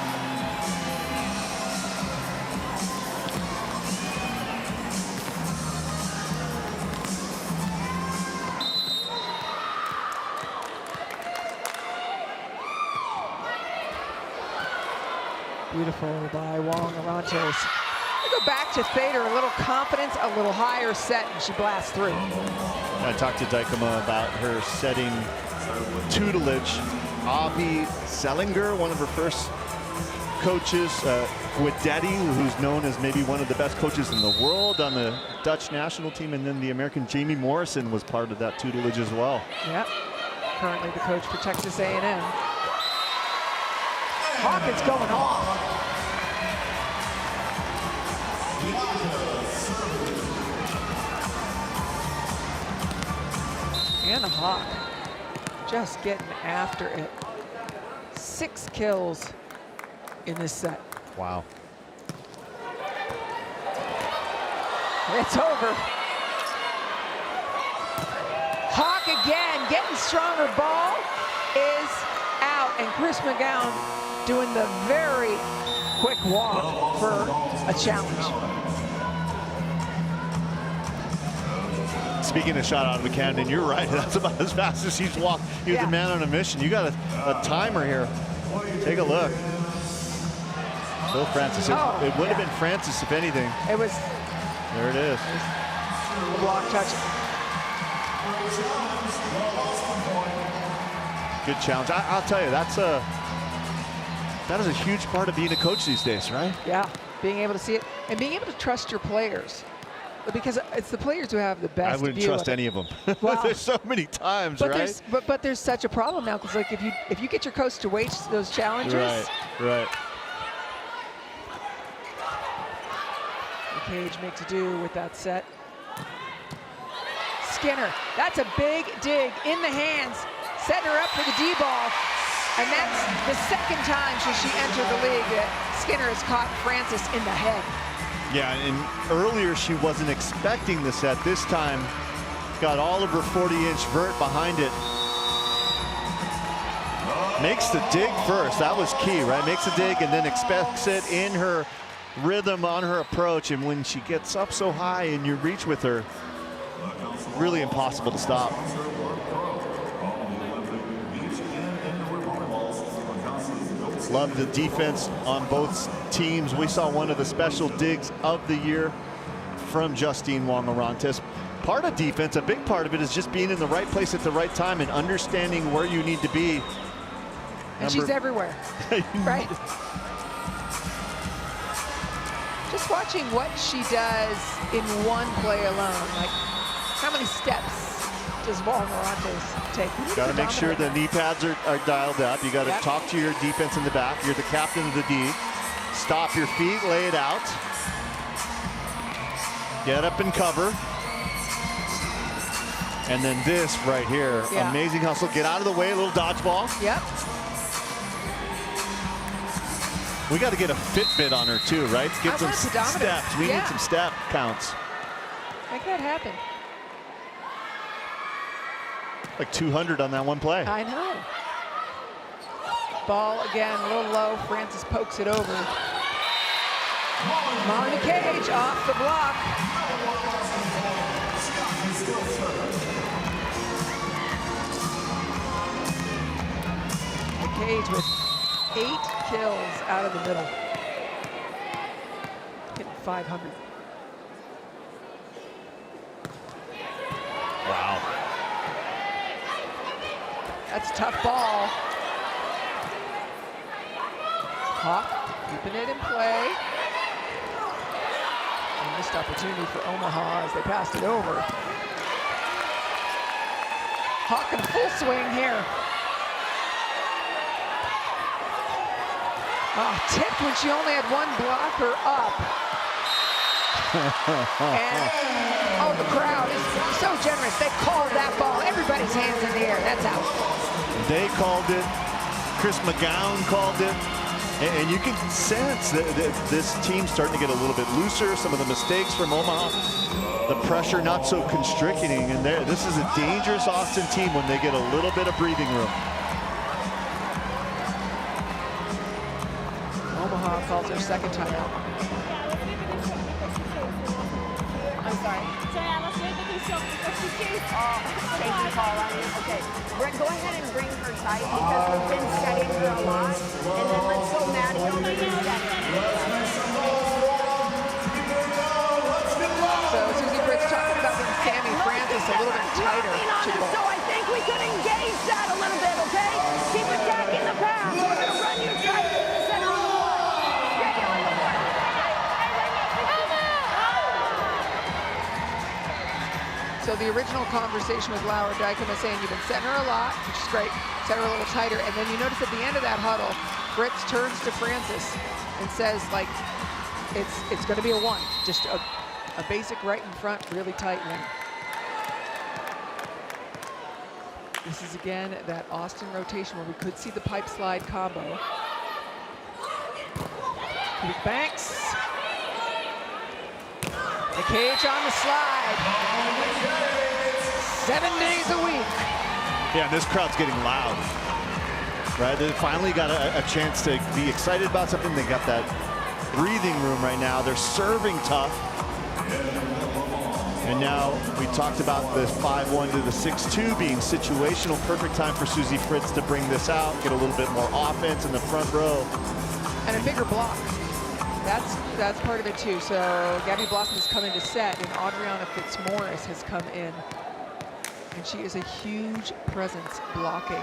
Beautiful by wong-orantes. We go back to Thader, a little confidence, a little higher set, and she blasts through. I talked to Dykema about her setting tutelage. Avi Sellinger, one of her first coaches, Guidetti, who's known as maybe one of the best coaches in the world on the Dutch national team, and then the American Jamie Morrison was part of that tutelage as well. Yep, currently the coach for Texas A&M. Hawkins going off. And the Hawk just getting after it. 6 kills in this set. Wow. It's over. Hawk again, getting stronger. Ball is out, and Chris McGowan doing the very quick walk for a challenge. Speaking of shot out of the cannon, you're right. That's about as fast as he's walked. He was a man on a mission. You got a timer here. Take a look. Phil Francis. It would have been Francis if anything. It was. There it is. The block touch. Good challenge. I'll tell you, that is a huge part of being a coach these days, right? Yeah, being able to see it and being able to trust your players. Because it's the players who have the best I wouldn't view trust of it. any of them. Wow. There's so many times, but right? But there's such a problem now, because like if you get your coach to waste those challenges. Right. Cage makes do with that set. Skinner, that's a big dig in the hands, setting her up for the D-ball. And that's the second time since she entered the league that Skinner has caught Francis in the head. Yeah, and earlier she wasn't expecting the set. This time, got all of her 40-inch vert behind it. Makes the dig first. That was key, right? Makes the dig and then expects it in her rhythm on her approach. And when she gets up so high and you reach with her, really impossible to stop. Love the defense on both teams. We saw one of the special digs of the year from Justine Wong-Orantes. Part of defense, a big part of it, is just being in the right place at the right time and understanding where you need to be. And she's everywhere, right? Just watching what she does in one play alone. Like, how many steps does Wong-Orantes take? Got to make sure the knee pads are dialed up. You got to talk to your defense in the back. You're the captain of the D. Stop your feet, lay it out. Get up and cover. And then this right here, amazing hustle. Get out of the way, a little dodgeball. Yep. We got to get a Fitbit on her too, right? Get some steps. We need some step counts. Make that happen. Like 200 on that one play. I know. Ball again, a little low. Francis pokes it over. Molly Cage off the block. Cage with 8 kills out of the middle. Hitting 500. Wow. That's a tough ball. Hawk keeping it in play. A missed opportunity for Omaha as they passed it over. Hawk in full swing here. Oh, tipped when she only had one blocker up. And, oh, the crowd is so generous. They called that ball. Everybody's hands in the air. That's out. They called it. Chris McGowan called it. And you can sense that this team's starting to get a little bit looser. Some of the mistakes from Omaha. The pressure not so constricting. And this is a dangerous Austin team when they get a little bit of breathing room. Omaha calls their second timeout. I'm sorry. Taking call on you. Okay. Brett, go ahead and bring her tight because we've been setting her a lot. And then let's go Maddie over and set. So Susie Fritz talking about being Sammy Francis a little bit tighter. So I think we could engage that a little bit, okay? Keep attacking the pass. We're going to run you tight in the center of the court. Stay on the court. So the original conversation with Laura Dykema saying you've been setting her a lot, which is great, set her a little tighter, and then you notice at the end of that huddle, Fritz turns to Francis and says, like, it's going to be a one, just a basic right in front, really tight wing. This is again that Austin rotation where we could see the pipe slide combo. Banks. The cage on the slide. 7 days a week. Yeah, and this crowd's getting loud. Right, they finally got a chance to be excited about something. They got that breathing room right now. They're serving tough. And now we talked about the 5-1 to the 6-2 being situational. Perfect time for Susie Fritz to bring this out, get a little bit more offense in the front row. And a bigger block. That's part of it too. So Gabby Blossom has come into set and Adriana Fitzmaurice has come in. And she is a huge presence blocking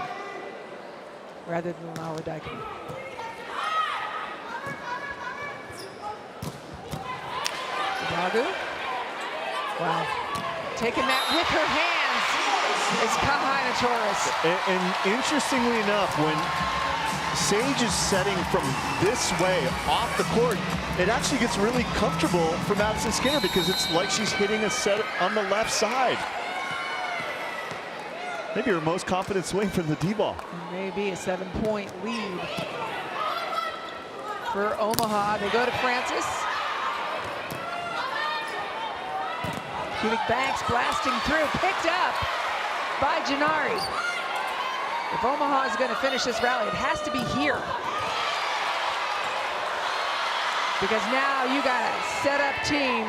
rather than Laura Dykema. Dagu. Wow. Taking that with her hands is Kahina Torres. And interestingly enough, when Sage is setting from this way off the court, it actually gets really comfortable for Madison Skinner because it's like she's hitting a set on the left side. Maybe her most confident swing from the D-ball. Maybe a 7-point lead for Omaha. They go to Francis. Cubic Banks blasting through, picked up by Gennari. If Omaha is going to finish this rally, it has to be here. Because now you got a set-up team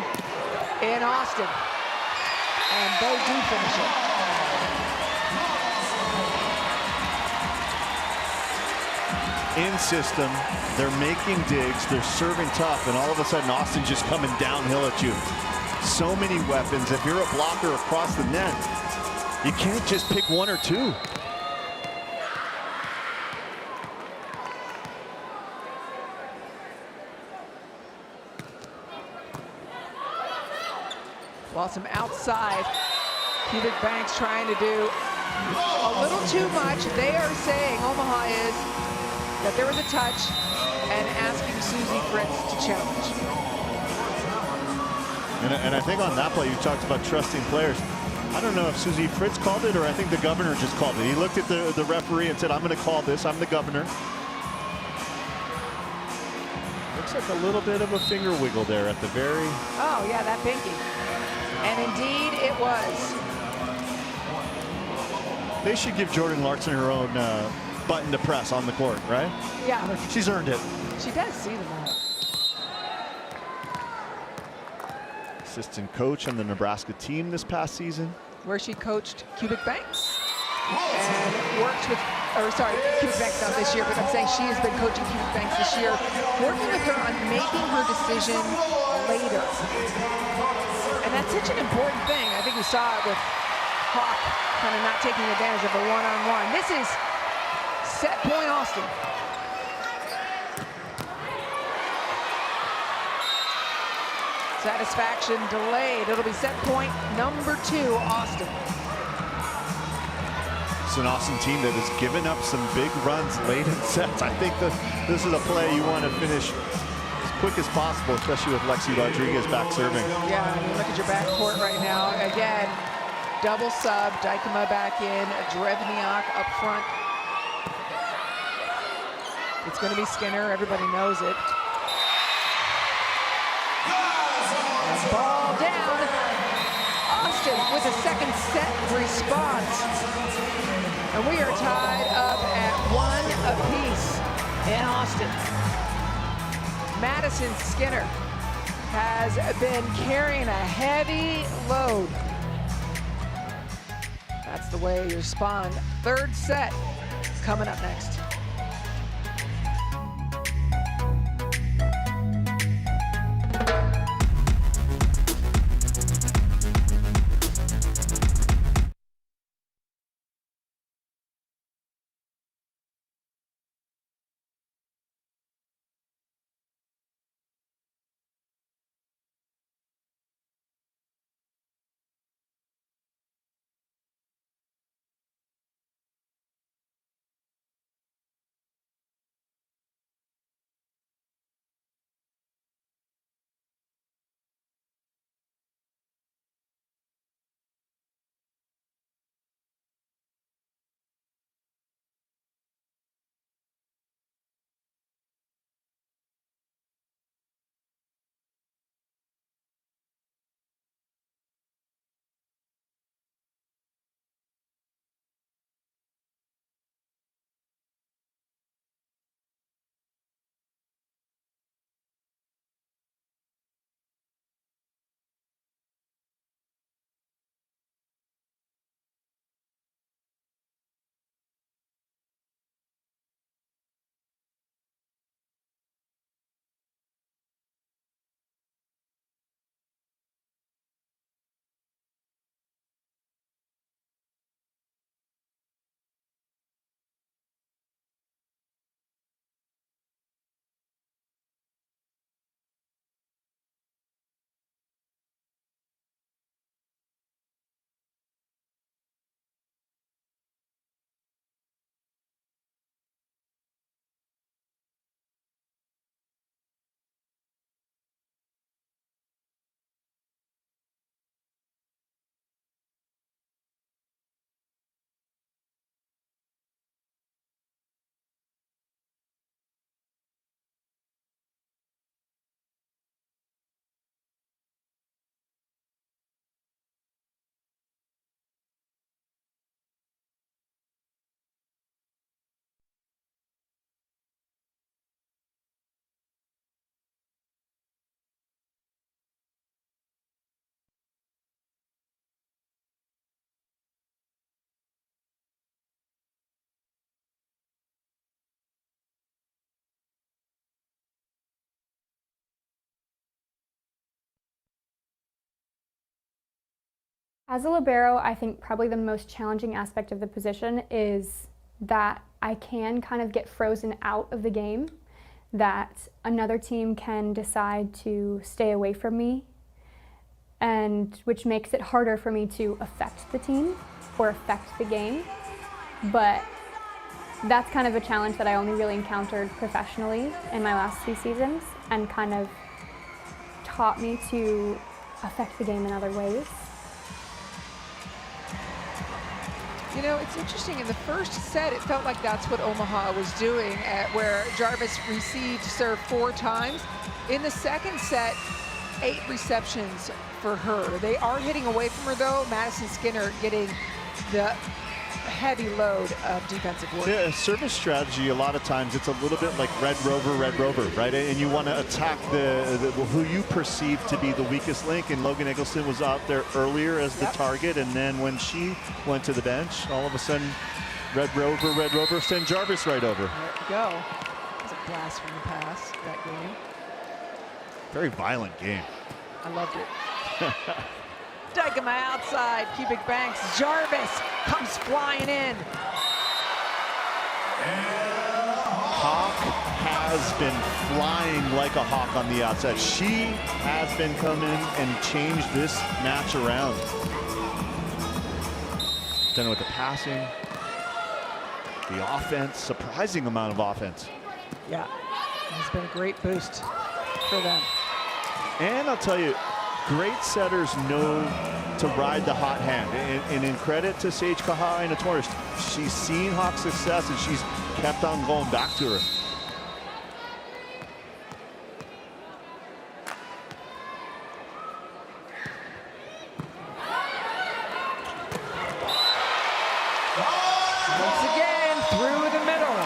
in Austin. And they do finish it. In system, they're making digs, they're serving tough, and all of a sudden Austin just coming downhill at you. So many weapons. If you're a blocker across the net, you can't just pick one or two. Blossom outside. Cubic Banks trying to do a little too much. They are saying, Omaha is, that there was a touch and asking Susie Fritz to challenge. And I think on that play, you talked about trusting players. I don't know if Susie Fritz called it or I think the governor just called it. He looked at the referee and said, I'm going to call this. I'm the governor. Looks like a little bit of a finger wiggle there at the very... Oh, yeah, that pinky. And indeed, it was. They should give Jordan Larson her own button to press on the court, right? Yeah. She's earned it. She does see them all. Assistant coach on the Nebraska team this past season. Where she coached Cubic Banks and worked with, or sorry, Cubic Banks not this year, but I'm saying she has been coaching Cubic Banks this year, working with her on making her decision later. And that's such an important thing. I think we saw it with Hawk kind of not taking advantage of a one-on-one. This is set point Austin. Satisfaction delayed. It'll be set point number 2, Austin. It's an Austin team that has given up some big runs late in sets. I think that this is a play you want to finish as quick as possible, especially with Lexi Rodriguez back serving. Yeah, I mean, look at your backcourt right now. Again, double sub, Dykema back in, Drevniak up front. It's going to be Skinner. Everybody knows it. And ball down. Austin with a second set response. And we are tied up at 1 apiece in Austin. Madison Skinner has been carrying a heavy load. That's the way you respond. Third set coming up next. As a libero, I think probably the most challenging aspect of the position is that I can kind of get frozen out of the game, that another team can decide to stay away from me, and which makes it harder for me to affect the team or affect the game. But that's kind of a challenge that I only really encountered professionally in my last 2 seasons and kind of taught me to affect the game in other ways. You know, it's interesting, in the first set, it felt like that's what Omaha was doing, where Jarvis received serve 4 times. In the second set, 8 receptions for her. They are hitting away from her, though. Madison Skinner getting the heavy load of defensive work. Yeah, service strategy, a lot of times it's a little bit like Red Rover, right? And you want to attack who you perceive to be the weakest link, and Logan Eggleston was out there earlier as the target, and then when she went to the bench, all of a sudden, Red Rover, send Jarvis right over. There we go. It was a blast from the past, that game. Very violent game. I loved it. Dyke on the outside, Cubic Banks. Jarvis comes flying in. Hawk has been flying like a hawk on the outside. She has been coming and changed this match around. Done with the passing, the offense, surprising amount of offense. Yeah, it's been a great boost for them. And I'll tell you, great setters know to ride the hot hand. And in credit to Sage Kaha'i-Torres, she's seen Hawk's success and she's kept on going back to her. Once again, through the middle.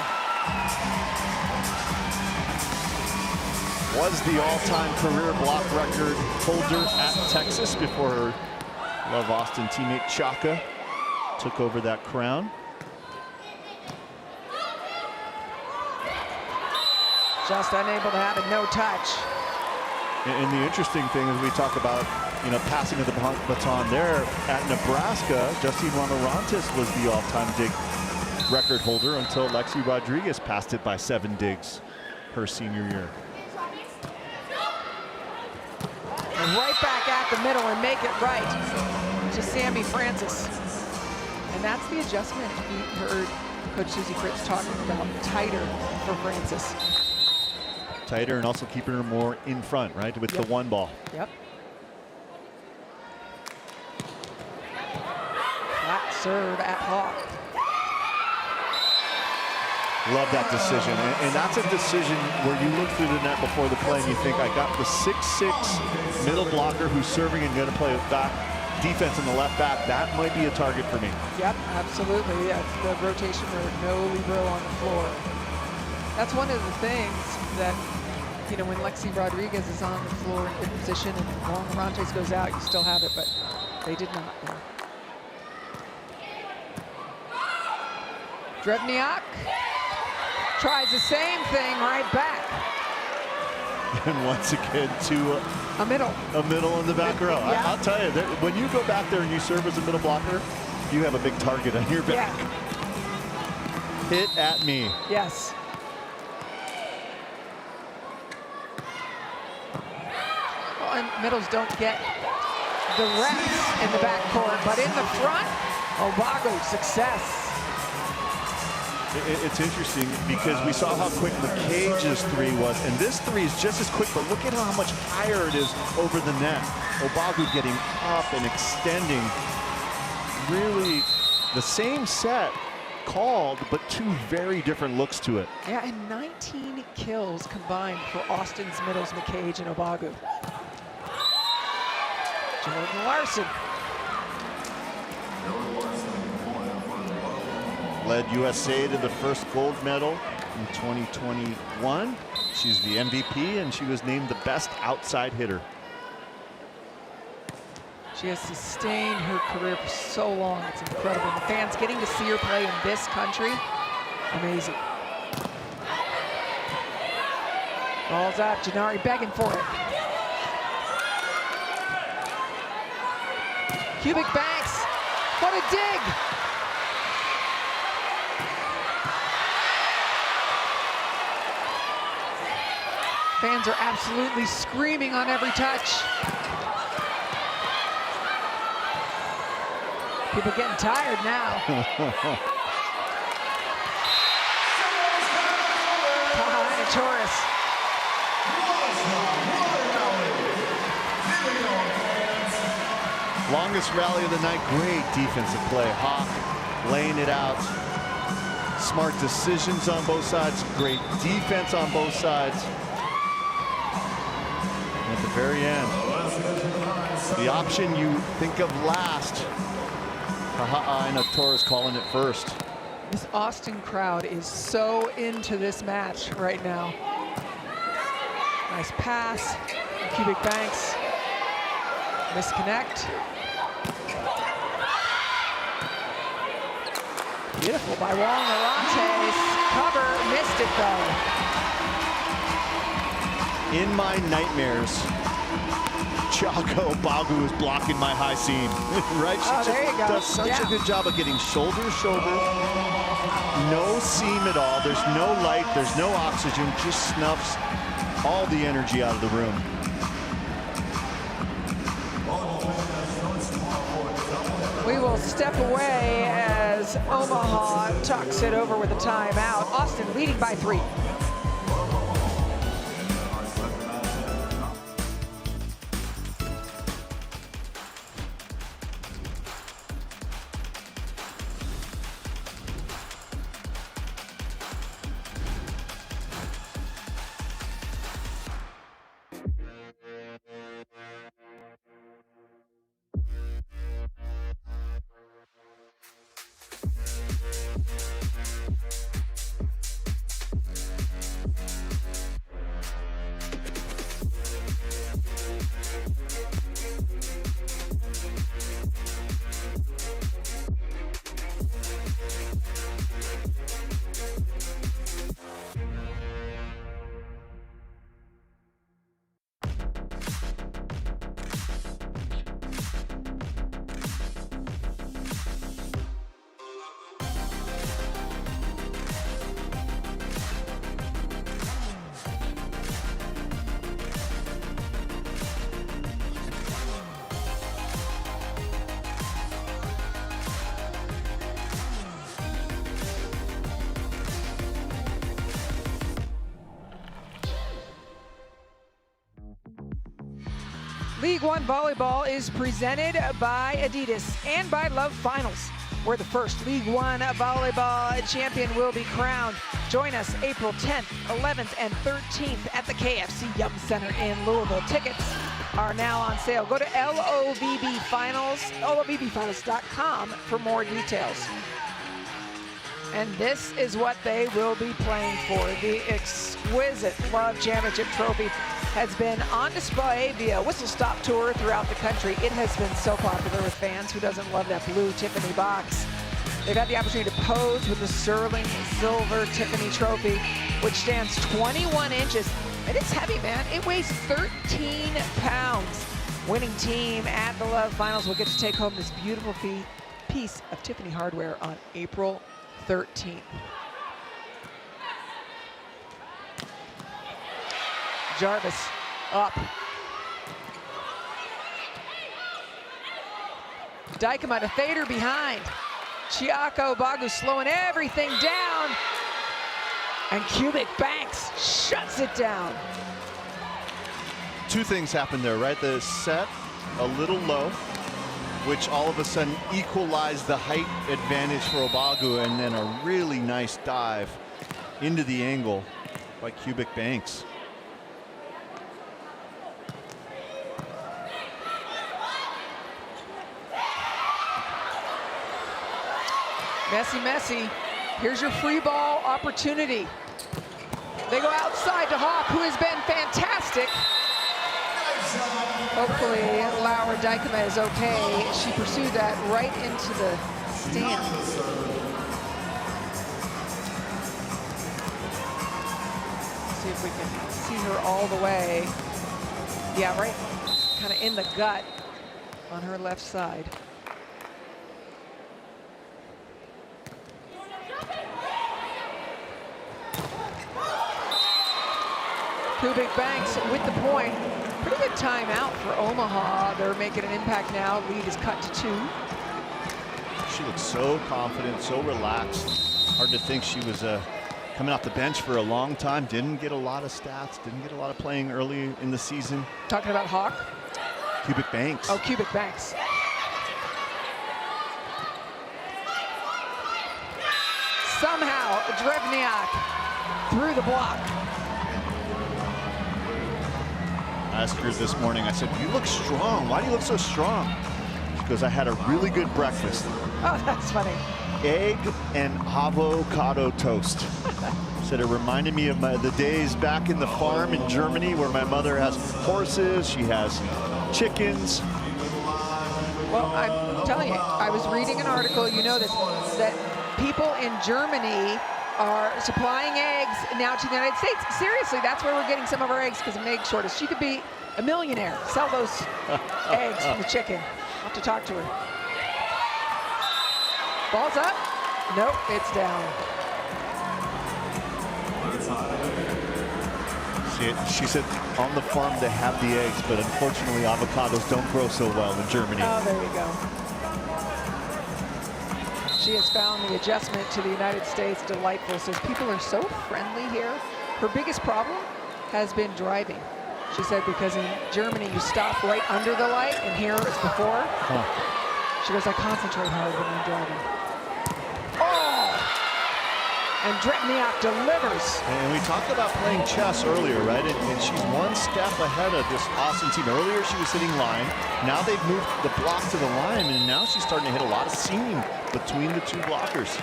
Was the all-time career block record holder at Texas before her Love Austin teammate Chaka took over that crown. Just unable to have it, no touch. And the interesting thing is we talk about, you know, passing of the baton there at Nebraska. Justine Wong-Orantes was the all-time dig record holder until Lexi Rodriguez passed it by 7 digs her senior year. And right back at the middle and make it right to Sammy Francis. And that's the adjustment we heard Coach Susie Fritz talking about, tighter for Francis. Tighter and also keeping her more in front, right, with the one ball. Yep. Flat serve at Hawk. Love that decision, and that's a decision where you look through the net before the play and you think, I got the 6'6" middle blocker who's serving and going to play back defense in the left back. That might be a target for me. Yep, absolutely. That's the rotation where no libero on the floor. That's one of the things that, you know, when Lexi Rodriguez is on the floor in good position and Wong-Orantes goes out, you still have it, but they did not there. Drevniak tries the same thing right back. And once again, to a middle in the back row. Yeah. I'll tell you, when you go back there and you serve as a middle blocker, you have a big target on your back. Yeah. Hit at me. Yes. Well, and middles don't get the reps in the backcourt, but in the front, Obago success. It's interesting because we saw how quick McCage's 3 was, and this 3 is just as quick, but look at how much higher it is over the net. Obago getting up and extending. Really the same set called, but 2 very different looks to it. Yeah, and 19 kills combined for Austin's middles, McCage and Obago. Jordan Larson. Led USA to the first gold medal in 2021. She's the MVP, and she was named the best outside hitter. She has sustained her career for so long. It's incredible. The fans getting to see her play in this country, amazing. Ball's up, Janari begging for it. Cubic Banks, what a dig! Fans are absolutely screaming on every touch. People getting tired now. Kaha'i-Torres. Longest rally of the night, great defensive play. Hawk laying it out. Smart decisions on both sides, great defense on both sides. At the very end, the option you think of last, Kaha'i-Torres calling it first. This Austin crowd is so into this match right now. Nice pass, Cubic Banks, misconnect. Beautiful by Wong-Orantes, cover, missed it though. In my nightmares, Chiako Bagu is blocking my high seam, right? She there you go. does such a good job of getting shoulder to shoulder. No seam at all. There's no light. There's no oxygen. Just snuffs all the energy out of the room. We will step away as Omaha tucks it over with a timeout. Austin leading by 3. League One Volleyball is presented by Adidas and by Love Finals, where the first League One Volleyball champion will be crowned. Join us April 10th, 11th, and 13th at the KFC Yum Center in Louisville. Tickets are now on sale. Go to LOVB Finals, LOVBfinals.com for more details. And this is what they will be playing for. The exquisite Love Championship Trophy has been on display via Whistle Stop Tour throughout the country. It has been so popular with fans. Who doesn't love that blue Tiffany box? They've had the opportunity to pose with the sterling silver Tiffany Trophy, which stands 21 inches. And it's heavy, man. It weighs 13 pounds. Winning team at the Love Finals will get to take home this beautiful piece of Tiffany hardware on April 13th. Jarvis up. Dykema to fade her behind. Chiako Bagu slowing everything down. And Cubic Banks shuts it down. Two things happened there, right? The set a little low, which all of a sudden equalized the height advantage for Obagu, and then a really nice dive into the angle by Cubic Banks. Messy. Here's your free ball opportunity. They go outside to Hawk, who has been fantastic. Hopefully, Laura Dykema is okay. She pursued that right into the stands. See if we can see her all the way. Yeah, right kind of in the gut on her left side. Cubic Banks with the point. Pretty good timeout for Omaha. They're making an impact now. Lead is cut to 2. She looks so confident, so relaxed. Hard to think she was coming off the bench for a long time. Didn't get a lot of stats, didn't get a lot of playing early in the season. Talking about Hawk? Cubic Banks. Oh, Cubic Banks. Somehow, Drevniak through the block. I asked her this morning, I said, you look strong. Why do you look so strong? She goes, I had a really good breakfast. Oh, that's funny. Egg and avocado toast. Said it reminded me of the days back in the farm in Germany where my mother has horses, she has chickens. Well, I'm telling you, I was reading an article, you know this, that people in Germany are supplying eggs now to the United States. Seriously, that's where we're getting some of our eggs because of an egg shortage. She could be a millionaire. Sell those eggs from the chicken. I'll have to talk to her. Ball's up. Nope, it's down. She said on the farm they have the eggs, but unfortunately avocados don't grow so well in Germany. Oh, there you go. She has found the adjustment to the United States delightful. Says people are so friendly here. Her biggest problem has been driving. She said because in Germany you stop right under the light, and here it's before. She goes, I concentrate hard when I'm driving. And Dretniak delivers. And we talked about playing chess earlier, right? And she's one step ahead of this Austin team. Earlier she was hitting line. Now they've moved the block to the line, and now she's starting to hit a lot of seam between the two blockers.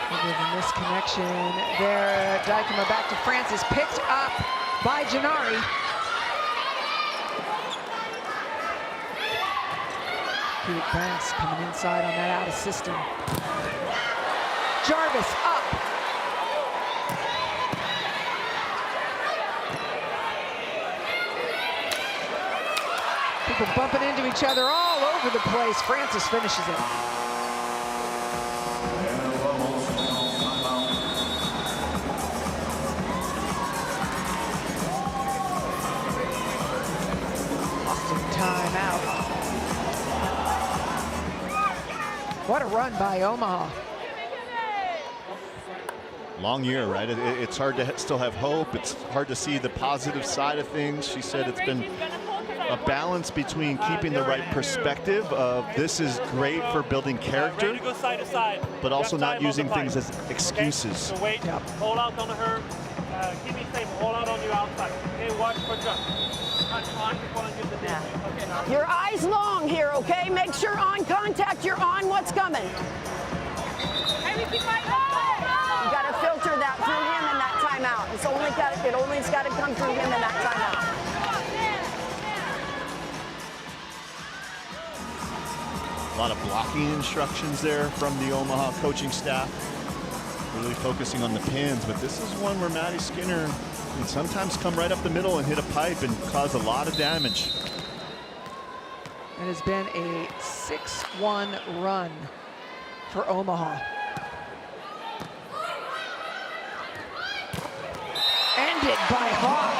The misconnection there. Dykema back to Francis, picked up by Gennari. Pete Banks coming inside on that out of system. Jarvis up. People bumping into each other all over the place. Francis finishes it. Austin timeout. What a run by Omaha. Long year, right? It's hard to still have hope. It's hard to see the positive side of things. She said it's been a balance between keeping the right perspective of this is great for building character, but also not using things as excuses. So wait, hold out on her, keep me safe, hold out on your outside. Okay, watch for jump. Your eyes long here, okay? Make sure on contact, you're on what's coming. You got to filter that through him in that timeout. It only's got to come through him in that timeout. A lot of blocking instructions there from the Omaha coaching staff. Really focusing on the pins, but this is one where Maddie Skinner can sometimes come right up the middle and hit a pipe and cause a lot of damage. It has been a 6-1 run for Omaha. Ended by Hawk.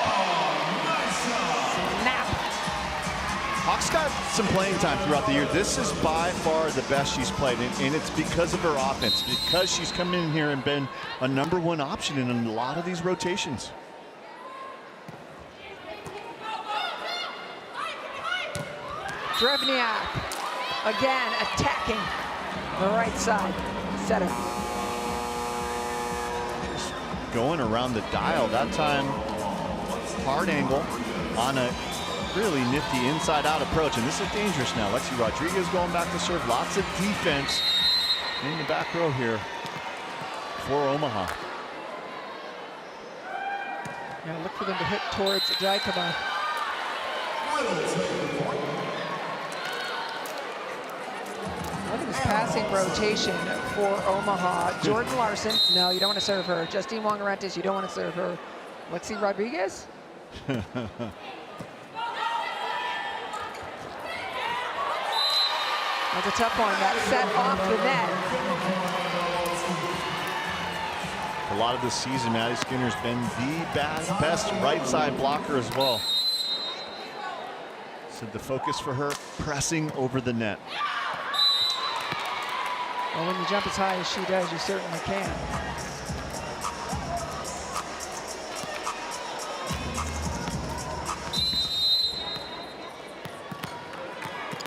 Snap. Hawk's got some playing time throughout the year. This is by far the best she's played, and it's because of her offense, because she's come in here and been a #1 option in a lot of these rotations. Drevniak again attacking the right side. Setter. Just going around the dial. That time, hard angle on a really nifty inside-out approach. And this is dangerous now. Lexi Rodriguez going back to serve. Lots of defense in the back row here for Omaha. Yeah, look for them to hit towards Dykema. Look at this passing rotation for Omaha. Jordan Larson, no, you don't want to serve her. Justine Wong-orantes, you don't want to serve her. Lexi Rodriguez? That's a tough one. That set off the net. A lot of this season, Maddie Skinner's been the best right side blocker as well. So the focus for her, pressing over the net. Well, when you jump as high as she does, you certainly can.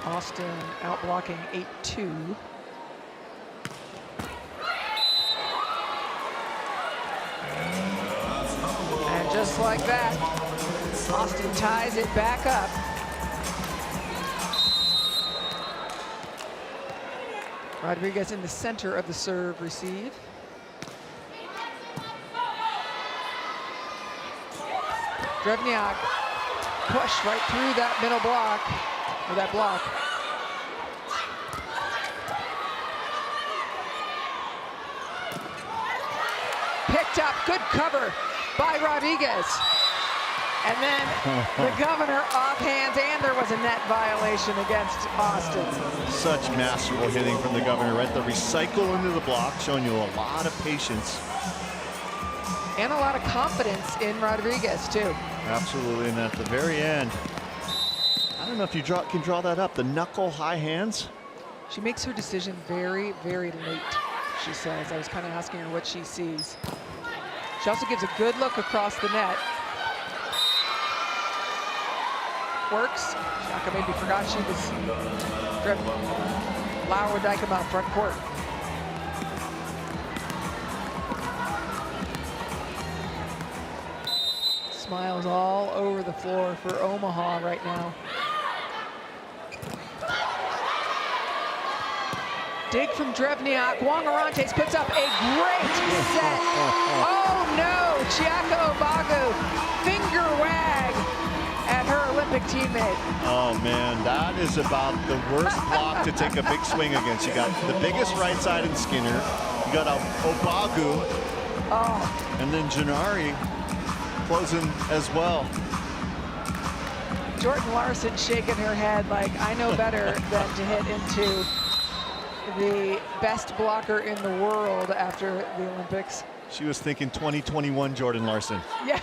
Austin out blocking 8-2. And just like that, Austin ties it back up. Rodriguez in the center of the serve receive. Drevniak push right through that middle block, or that block. Picked up, good cover by Rodriguez. And then the governor off hands, and there was a net violation against Austin. Such masterful hitting from the governor, right? The recycle into the block, showing you a lot of patience. And a lot of confidence in Rodriguez, too. Absolutely, and at the very end, I don't know if you can draw that up, the knuckle high hands. She makes her decision very, very late, she says. I was kind of asking her what she sees. She also gives a good look across the net. Works. Shaka maybe forgot she was Lauer Dykema front court. Smiles all over the floor for Omaha right now. Dig from Drevniak. Wong-orantes puts up a great set. Oh no, Chiaka Obagu, finger wag at her Olympic teammate. Oh man, that is about the worst block to take a big swing against. You got the biggest right side in Skinner. You got Obagu. Oh. And then Janari closing as well. Jordan Larson shaking her head like, I know better than to hit into the best blocker in the world after the Olympics. She was thinking 2021 Jordan Larson. Yeah.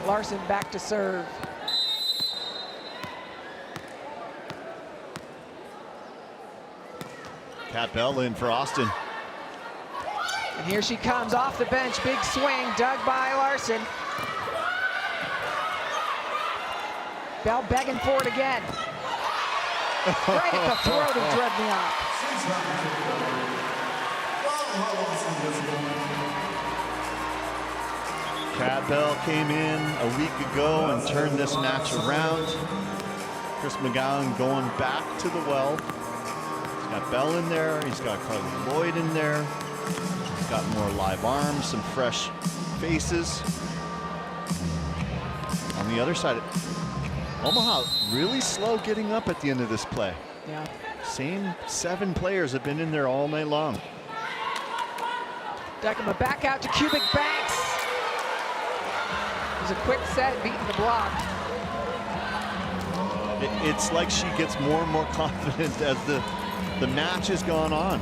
Larson back to serve. Kat Bell in for Austin. And here she comes off the bench, big swing, dug by Larson. Bell begging for it again. Right at the throat of Drevniak. Kat Bell came in a week ago and turned this match around. Chris McGowan going back to the well. He's got Bell in there. He's got Carly Lloyd in there. He's got more live arms, some fresh faces. On the other side, Omaha really slow getting up at the end of this play. Yeah. Same 7 players have been in there all night long. Dykema back out to Cubic Banks. It was a quick set, beating the block. It's like she gets more and more confident as the match has gone on.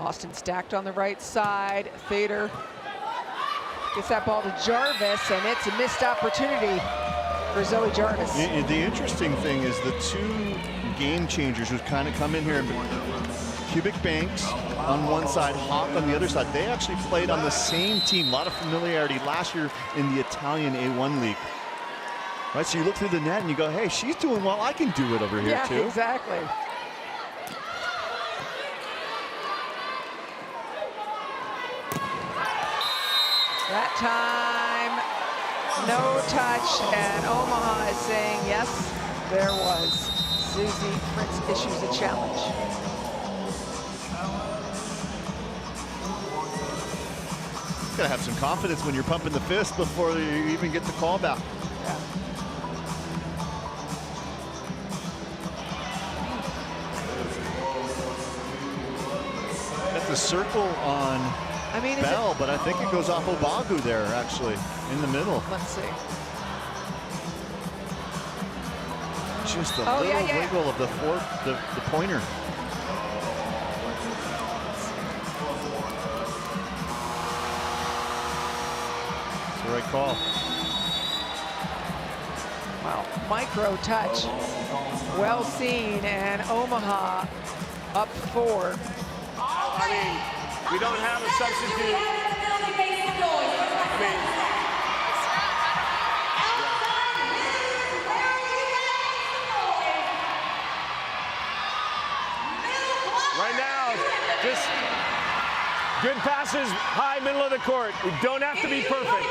Austin stacked on the right side. Thader gets that ball to Jarvis, and it's a missed opportunity for Zoe Jarvis. The interesting thing is the 2 game changers who kind of come in here, Cubic Banks on one side, Hawk on the other side. They actually played on the same team. A lot of familiarity last year in the Italian A1 League. Right, so you look through the net and you go, hey, she's doing well. I can do it over here too. Yeah, exactly. That time, no touch, and Omaha is saying, yes, there was. Susie Fritz issues a challenge. You gotta have some confidence when you're pumping the fist before you even get the call back. Yeah. Got the circle on Bell, but I think it goes off Obagu there, actually, in the middle. Let's see. Just a little wiggle of the pointer. It's the right call. Wow, micro touch. Well seen, and Omaha up 4. I mean, we don't have a substitute. Just good passes, high middle of the court. We don't have to be perfect.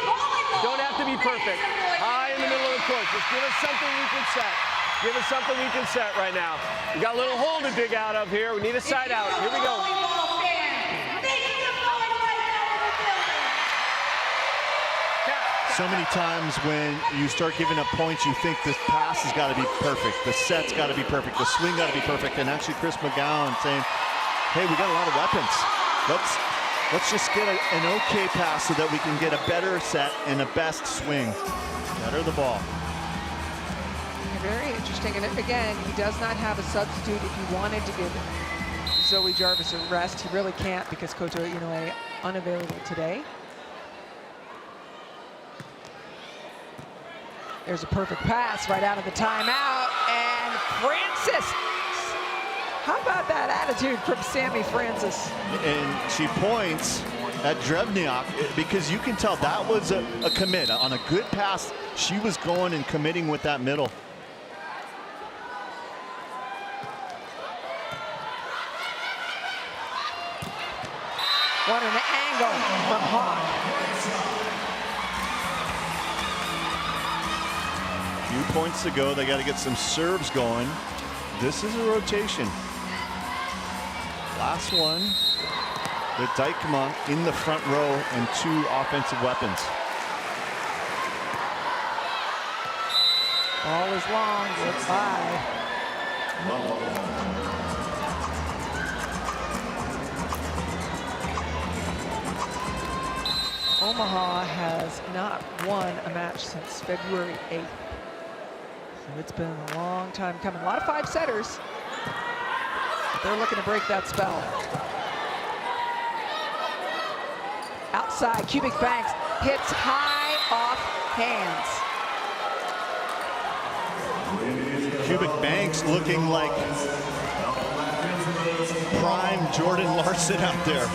Don't have to be perfect. High in the middle of the court. Just give us something we can set. Give us something we can set right now. We got a little hole to dig out of here. We need a side out. Here we go. So many times when you start giving up points, you think the pass has got to be perfect, the set's got to be perfect, the swing got to be perfect, and actually Chris McGowan saying, hey, we got a lot of weapons. Let's just get an okay pass so that we can get a better set and a best swing. Better the ball. Very interesting, and again, he does not have a substitute. If he wanted to give Zoe Jarvis a rest, he really can't because Koto Inoue unavailable today. There's a perfect pass right out of the timeout, and Francis. How about that attitude from Sammy Francis? And she points at Drevniak because you can tell that was a commit. On a good pass, she was going and committing with that middle. What an angle from Hawk. Few points to go. They got to get some serves going. This is a rotation. Last one with Dijkema in the front row and 2 offensive weapons. Ball is long. Goodbye. Omaha has not won a match since February 8th. So it's been a long time coming. A lot of 5-setters. They're looking to break that spell. Outside, Cubic Banks hits high off hands. Cubic Banks looking like prime Jordan Larson out there.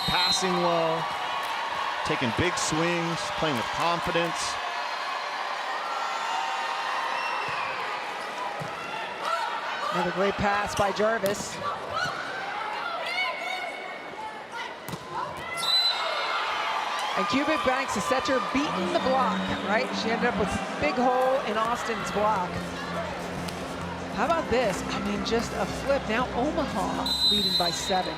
Passing well, taking big swings, playing with confidence. Another great pass by Jarvis. And Cubic Banks, the setter, beating the block, right? She ended up with a big hole in Austin's block. How about this? I mean, just a flip. Now Omaha leading by 7.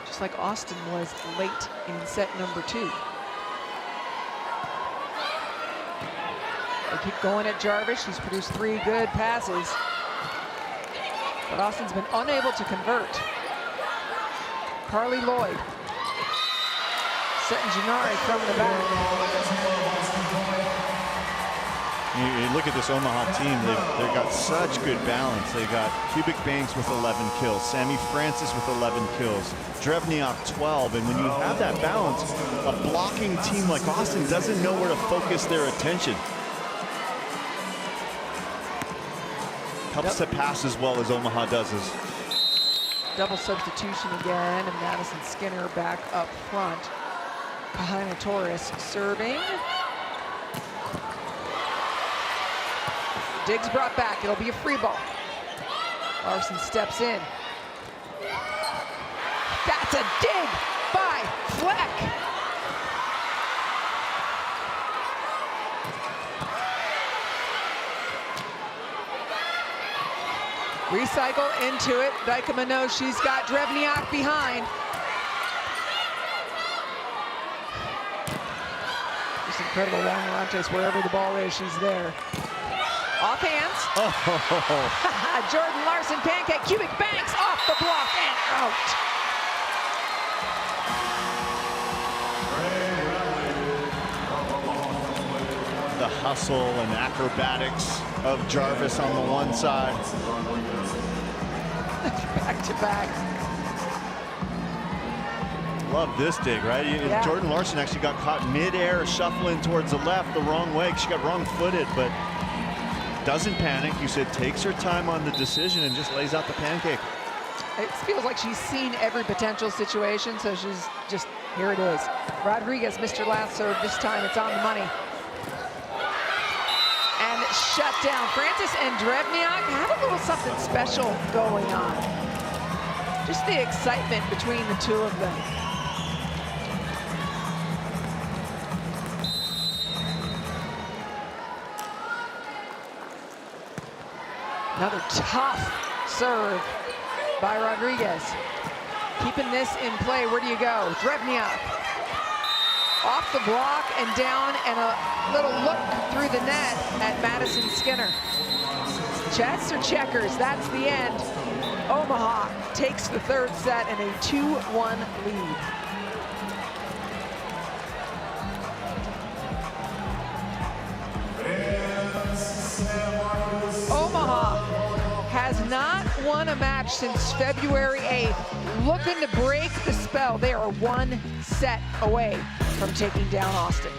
Just like Austin was late in set number 2. They keep going at Jarvis. She's produced 3 good passes. But Austin's been unable to convert. Carly Lloyd. Setting Gennari from the back. You look at this Omaha team, they've got such good balance. They got Cubic Banks with 11 kills, Sammy Francis with 11 kills, Drevniak 12, and when you have that balance, a blocking team like Austin doesn't know where to focus their attention. Helps to pass as well as Omaha does. Double substitution again, and Madison Skinner back up front. Kahina Torres serving. Diggs brought back. It'll be a free ball. Larson steps in. That's a dig by Fleck. Recycle into it. Dijkema knows she's got Drevniak behind. Just incredible wong-orantes. Wherever the ball is, she's there. Off hands. Oh. Jordan Larson pancake. Cubic Banks off the block and out. The hustle and acrobatics of Jarvis on the one side. Back to back. Love this dig, right? Yeah. Jordan Larson actually got caught mid-air shuffling towards the left the wrong way. She got wrong-footed, but doesn't panic. You said takes her time on the decision and just lays out the pancake. It feels like she's seen every potential situation, so she's just, here it is. Rodriguez missed her last serve. This time it's on the money. And shut down. Francis and Drevniak have a little something special going on. just the excitement between the two of them. Another tough serve by Rodriguez. Keeping this in play. Where do you go? Drevniak. Off the block and down, and a little look through the net at Madison Skinner. Chess or checkers? That's the end. Omaha takes the third set in a 2-1 lead. Omaha has not won a match since February 8th. Looking to break the spell. They are 1 set away from taking down Austin.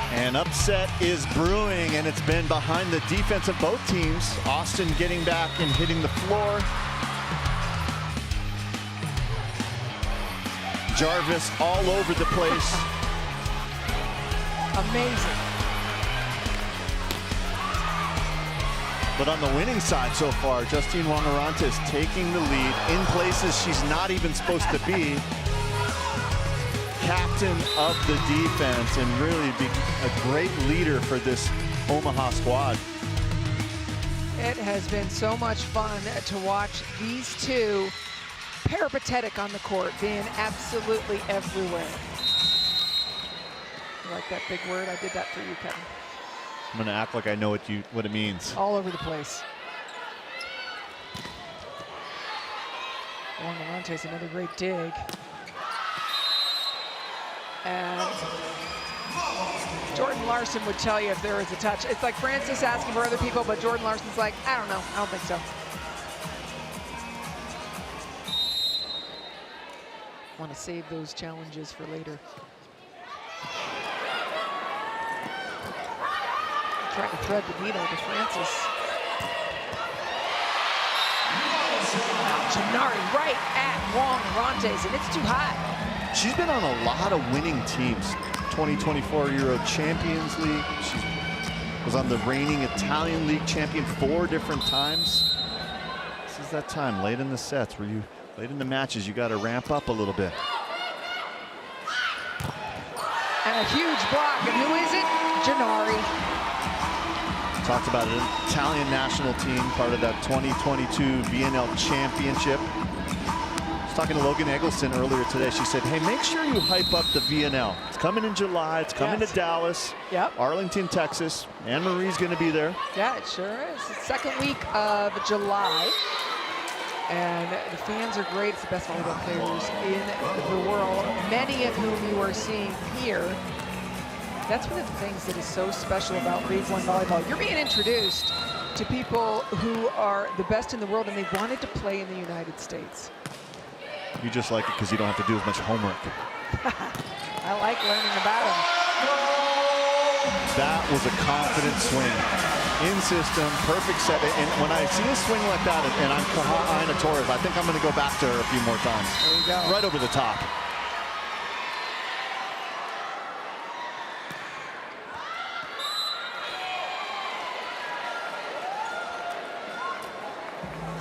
An upset is brewing, and it's been behind the defense of both teams. Austin getting back and hitting the floor. Jarvis all over the place. Amazing. But on the winning side so far, Justine Wong-Orantes taking the lead in places she's not even supposed to be. Captain of the defense and really be a great leader for this Omaha squad. It has been so much fun to watch these two peripatetic on the court, being absolutely everywhere. You like that big word? I did that for you, Kevin. I'm gonna act like I know what it means. All over the place. Wong-Orantes, another great dig. And Jordan Larson would tell you if there was a touch. It's like Francis asking for other people, but Jordan Larson's like, I don't know, I don't think so. Want to save those challenges for later. Trying to thread the needle to Francis. Janari right at wong-orantes, and it's too high. She's been on a lot of winning teams. 2024 Euro Champions League. She was on the reigning Italian League champion 4 different times. This is that time late in the sets where late in the matches, you got to ramp up a little bit. And a huge block, and who is it? Janari. Talked about an Italian national team, part of that 2022 VNL Championship. I was talking to Logan Eggleston earlier today. She said, hey, make sure you hype up the VNL. It's coming in July. It's coming to Dallas. Yep. Arlington, Texas. Anne Marie's going to be there. Yeah, it sure is. It's the second week of July. And the fans are great. It's the best volleyball players in the world, many of whom you are seeing here. That's one of the things that is so special about League One volleyball. You're being introduced to people who are the best in the world, and they wanted to play in the United States. You just like it because you don't have to do as much homework. I like learning about them. That was a confident swing. In system, perfect set. And when I see a swing like that, and I'm Ina Torres, I think I'm going to go back to her a few more times. There you go. Right over the top.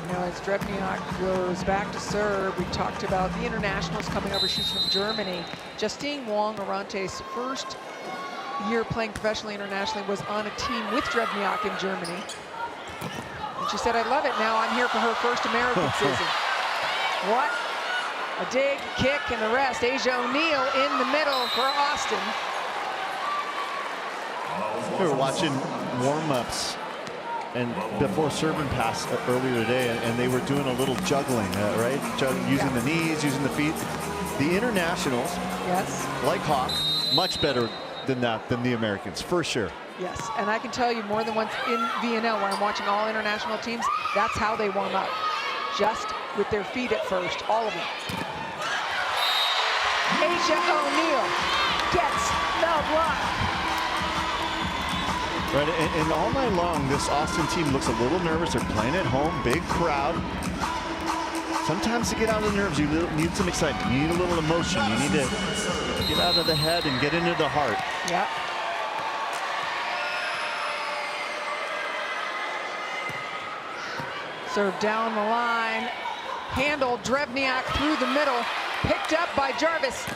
Now as Drevniak goes back to serve, we talked about the internationals coming over. She's from Germany. Justine Wong-Orantes' first year playing professionally internationally was on a team with Drevniak in Germany. And she said, I love it. Now I'm here for her first American season. What? A dig, kick, and the rest. Asia O'Neill in the middle for Austin. We were watching warm-ups and before serve and pass earlier today, and they were doing a little juggling, right? Using the knees, using the feet. The internationals, yes, like Hawk, much better than that, than the Americans, for sure. Yes, and I can tell you more than once in VNL, where I'm watching all international teams, that's how they warm up. Just with their feet at first, all of them. Asia O'Neill gets the block. Right, and all night long, this Austin team looks a little nervous. They're playing at home, big crowd. Sometimes to get out of the nerves, you need some excitement. You need a little emotion. You need to get out of the head and get into the heart. Yeah. Serve down the line. Handled, Drevniak through the middle. Picked up by Jarvis.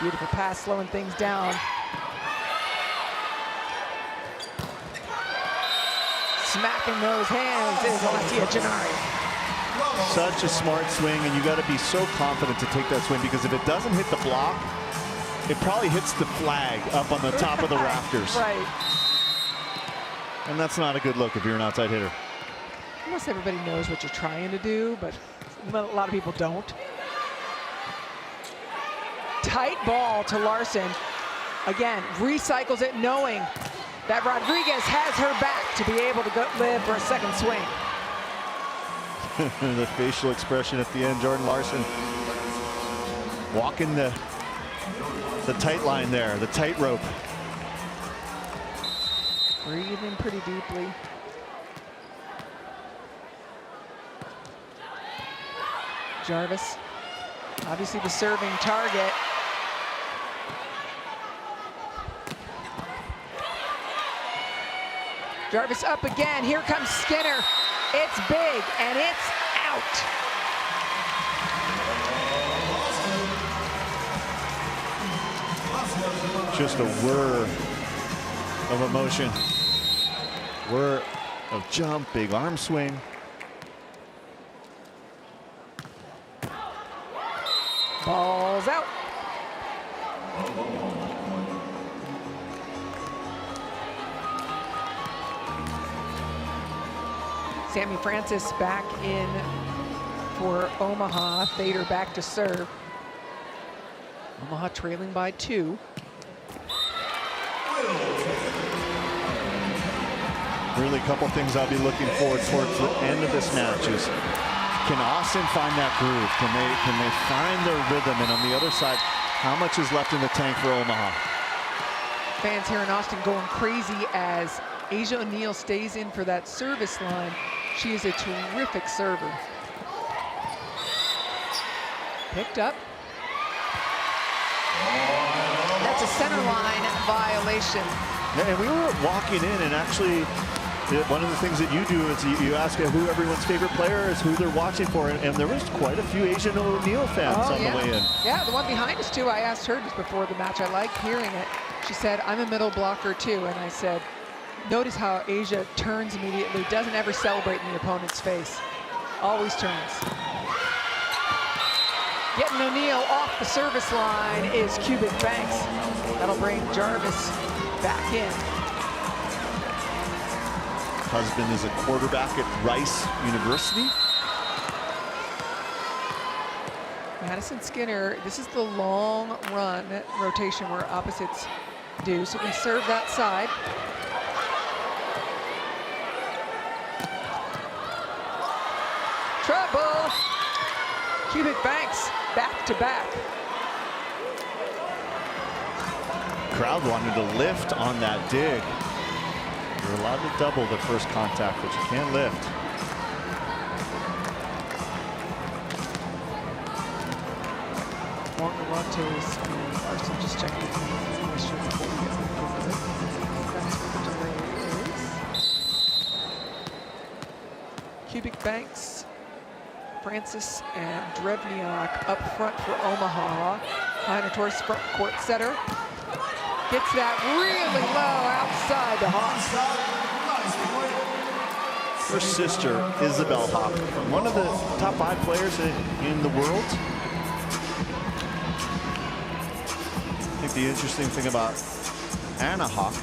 Beautiful pass, slowing things down. Smacking those hands is Alessia Janari. Such a smart swing, and you got to be so confident to take that swing, because if it doesn't hit the block, it probably hits the flag up on the top of the rafters. Right. And that's not a good look if you're an outside hitter. Almost everybody knows what you're trying to do, but a lot of people don't. Tight ball to Larson. Again, recycles it knowing that Rodriguez has her back to be able to go live for a second swing. The facial expression at the end, Jordan Larson walking the tight line there, the tightrope. Breathing pretty deeply. Jarvis, obviously the serving target. Jarvis up again. Here comes Skinner. It's big, and it's out. Just a whir of emotion. Whir of jump, big arm swing. Ball's out. Sammy Francis back in for Omaha. Thader back to serve. Omaha trailing by 2. Really a couple things I'll be looking forward towards the end of this match is, can Austin find that groove? Can they find their rhythm? And on the other side, how much is left in the tank for Omaha? Fans here in Austin going crazy as Asia O'Neill stays in for that service line. She is a terrific server. Picked up. That's a center line violation. Yeah, and we were walking in, and actually, one of the things that you do is you ask who everyone's favorite player is, who they're watching for, and there was quite a few Asian O'Neal fans on the way in. Yeah, the one behind us too. I asked her just before the match. I like hearing it. She said, I'm a middle blocker too, and I said, notice how Asia turns immediately, doesn't ever celebrate in the opponent's face, always turns. Getting O'Neal off the service line is Cubic Banks. That'll bring Jarvis back in. Husband is a quarterback at Rice University. Madison Skinner, this is the long run rotation where opposites do. So we serve that side. Trouble. Cubic Banks back to back. Crowd wanted to lift on that dig. You're allowed to double the first contact, but you can't lift. wong-orantes and Larson just checking the question before we get into it. That's where the delay is. Cubic Banks, Francis, and Drevniak up front for Omaha. Heinator's front court setter. Gets that really low outside the Hawks. Her sister, Isabel Hawk, one of the top 5 players in the world. I think the interesting thing about Anna Hawk,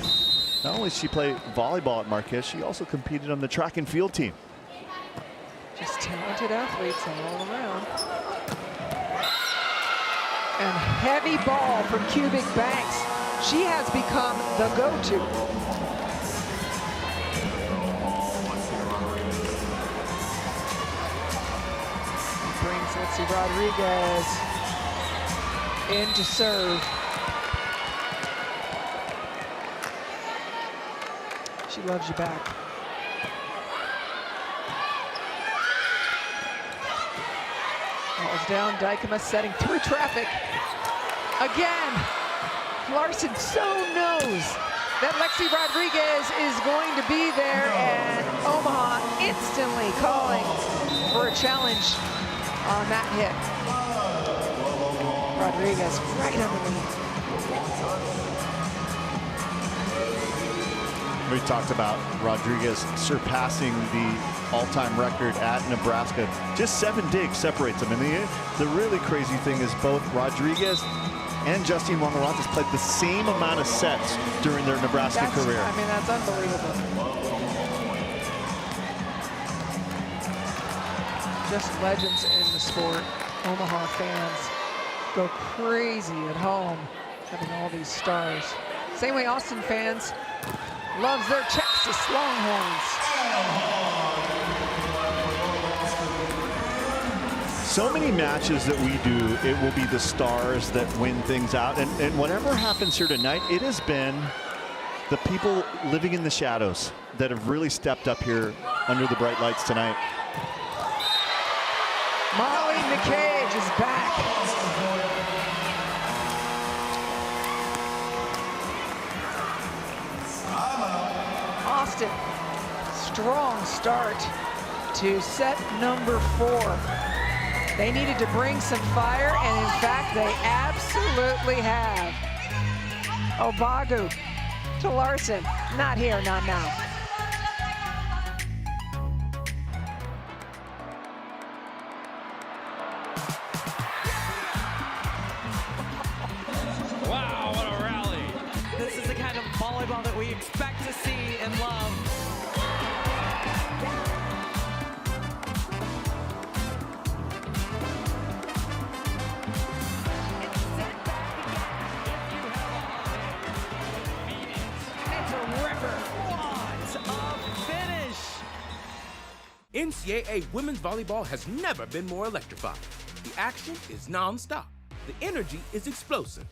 not only did she play volleyball at Marquez, she also competed on the track and field team. Just talented athletes all around. And heavy ball from Cubic Banks. She has become the go-to. Brings Lexi Rodriguez in to serve. She loves you back. Ball's down, Dykema setting through traffic. Again, Larson so knows that Lexi Rodriguez is going to be there, and Omaha instantly calling for a challenge on that hit. Rodriguez right underneath. We talked about Rodriguez surpassing the all-time record at Nebraska. Just 7 digs separates them. And the really crazy thing is both Rodriguez and Justine wong-orantes played the same amount of sets during their Nebraska career. I mean, that's unbelievable. Just legends in the sport. Omaha fans go crazy at home having all these stars. Same way Austin fans loves their Texas Longhorns. So many matches that we do, it will be the stars that win things out. And whatever happens here tonight, it has been the people living in the shadows that have really stepped up here under the bright lights tonight. Molly McCage is back. Austin, strong start to set number 4. They needed to bring some fire, and in fact, they absolutely have. Obagu to Larson. Not here, not now. Wow, what a rally. This is the kind of volleyball that we expect to see and love. NCAA women's volleyball has never been more electrifying. The action is non-stop. The energy is explosive.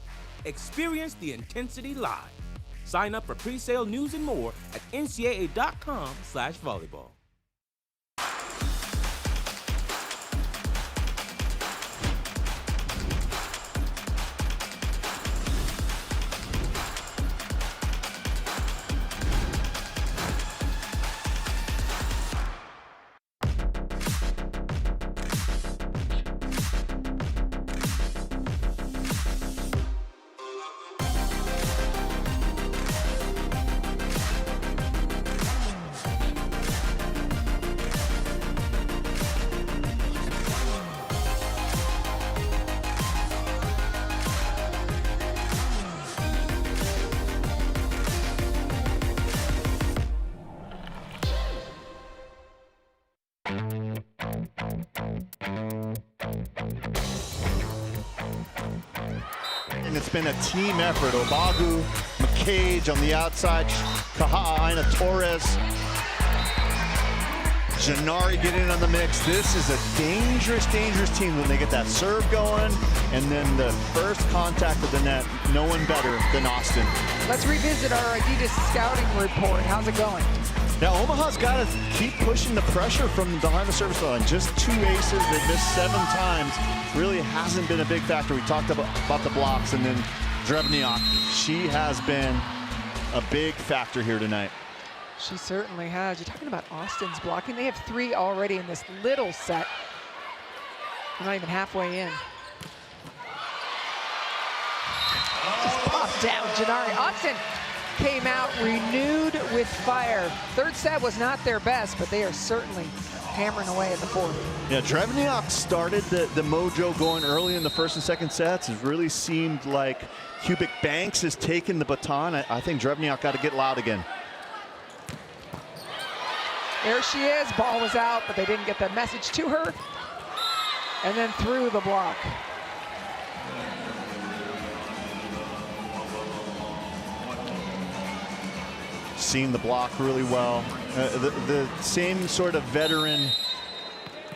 Experience the intensity live. Sign up for pre-sale news and more at ncaa.com/volleyball. it's been a team effort. Obagu, McCage on the outside, Kaha, Aina Torres, Janari get in on the mix. This is a dangerous, dangerous team when they get that serve going, and then the first contact of the net, no one better than Austin. Let's revisit our Adidas scouting report. How's it going? Now, Omaha's got to keep pushing the pressure from behind the service line. Just 2 aces, they've missed 7 times. Really hasn't been a big factor. We talked about the blocks, and then Drevniak. She has been a big factor here tonight. She certainly has. You're talking about Austin's blocking. They have 3 already in this little set. They're not even halfway in. Just popped down. Janari Austin came out renewed with fire. Third set was not their best, but they are certainly hammering away at the fourth. Yeah, Drevniak started the mojo going early in the first and second sets. It really seemed like Cubic Banks has taken the baton. I think Drevniak got to get loud again. There she is. Ball was out, but they didn't get the message to her. And then through the block. Seen the block really well. The same sort of veteran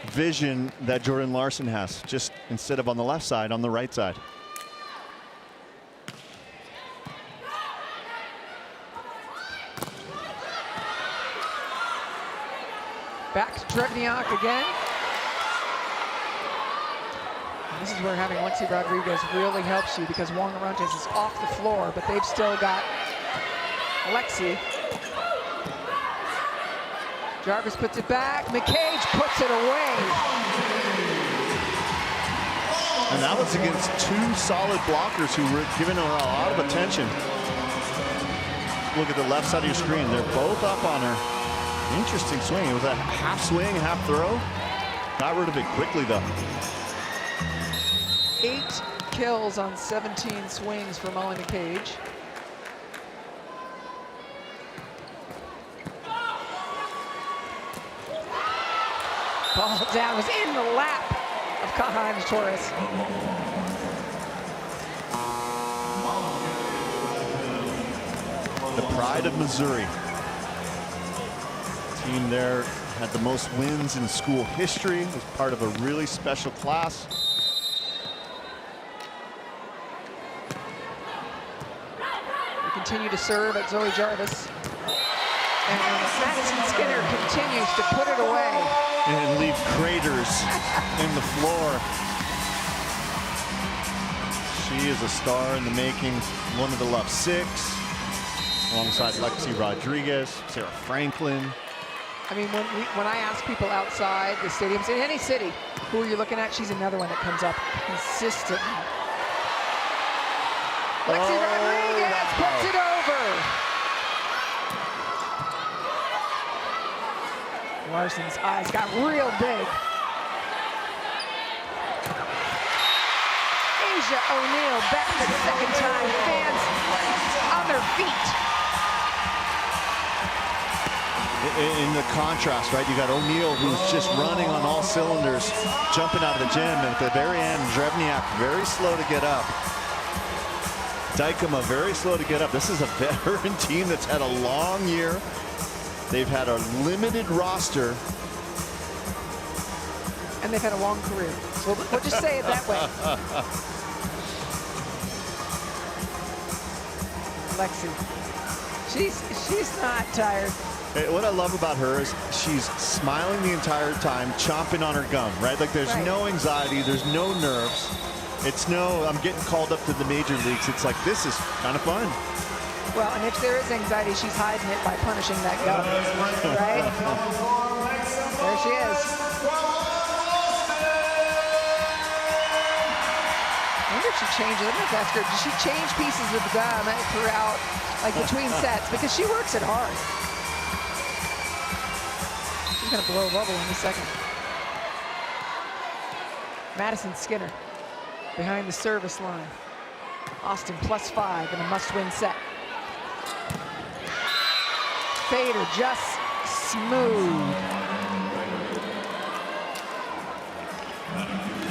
vision that Jordan Larson has, just instead of on the left side, on the right side. Back to Drevniak again. And this is where having Lexi Rodriguez really helps you, because wong-orantes is off the floor, but they've still got Lexi. Jarvis puts it back. McCage puts it away. And that was against 2 solid blockers who were giving her a lot of attention. Look at the left side of your screen. They're both up on her. Interesting swing. It was a half swing, half throw. Got rid of it quickly, though. 8 kills on 17 swings for Molly McCage. Ball down, was in the lap of Kaha Torres. The pride of Missouri. Team there had the most wins in school history, was part of a really special class. We continue to serve at Zoe Jarvis. And Madison Skinner continues to put it away. And leave craters in the floor. She is a star in the making. One of the Love 6, alongside Lexi Rodriguez, Sarah Franklin. I mean, when I ask people outside the stadiums in any city, who are you looking at? She's another one that comes up consistently. Lexi Rodriguez puts it over. Larson's eyes got real big. Asia O'Neal back for the second time. Fans on their feet. In the contrast, right? You got O'Neal, who's just running on all cylinders, jumping out of the gym, and at the very end, Drevniak very slow to get up. Dykema very slow to get up. This is a veteran team that's had a long year. They've had a limited roster. And they've had a long career. So we'll just say it that way. Lexi, she's not tired. Hey, what I love about her is she's smiling the entire time, chomping on her gum, right? Like there's no anxiety, there's no nerves. It's no, I'm getting called up to the major leagues. It's like, this is kind of fun. Well, and if there is anxiety, she's hiding it by punishing that gum, right? There she is. I wonder if she changes. I'm going to ask her, does she change pieces of the gum throughout, like between sets? Because she works it hard. She's going to blow a bubble in a second. Madison Skinner behind the service line. Austin +5 in a must-win set. Fader just smooth.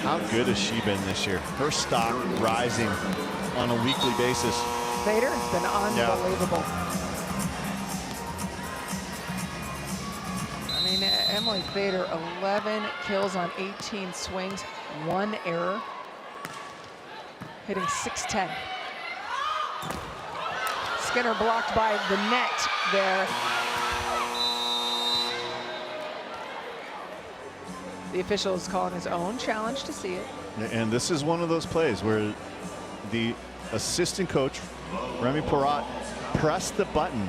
How good has she been this year? Her stock rising on a weekly basis. Vader has been unbelievable. I mean, Emily Vader, 11 kills on 18 swings, 1 error, hitting .610. Skinner blocked by the net there. The official is calling his own challenge to see it. And this is one of those plays where the assistant coach, Remy Perrot, pressed the button.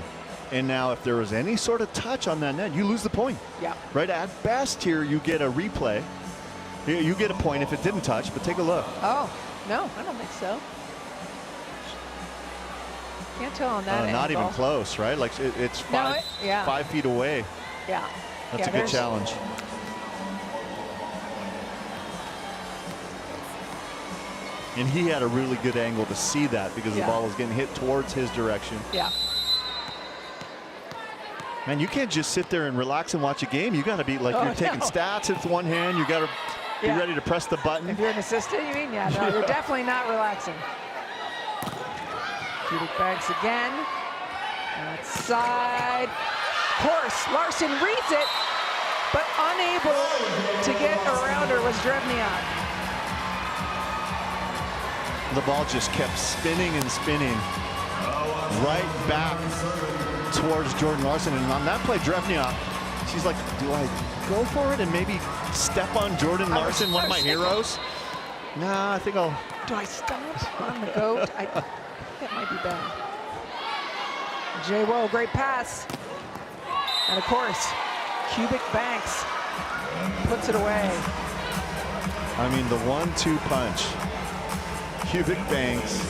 And now if there was any sort of touch on that net, you lose the point. Yeah. Right? At best here, you get a replay. You get a point if it didn't touch, but take a look. Oh, no, I don't think so. Can't tell on that Not angle. even close, right? Like it's 5 feet away. Yeah. That's a good challenge. And he had a really good angle to see that because the ball was getting hit towards his direction. Yeah. Man, you can't just sit there and relax and watch a game. You got to be like you're taking stats with one hand. You got to be ready to press the button. If you're an assistant, you mean? Yeah, no, you're definitely not relaxing. Cubic Banks again. Outside. Of course, Larson reads it, but unable to get around her was Drevniak. The ball just kept spinning and spinning right back towards Jordan Larson. And on that play, Drevniak, she's like, do I go for it and maybe step on Jordan Larson, one of my heroes? Nah, I think I'll. Do I stomp on the goat? I think that might be bad. Jay Woe, great pass. And of course, Cubic Banks puts it away. I mean, the 1-2 punch. Cubic Banks,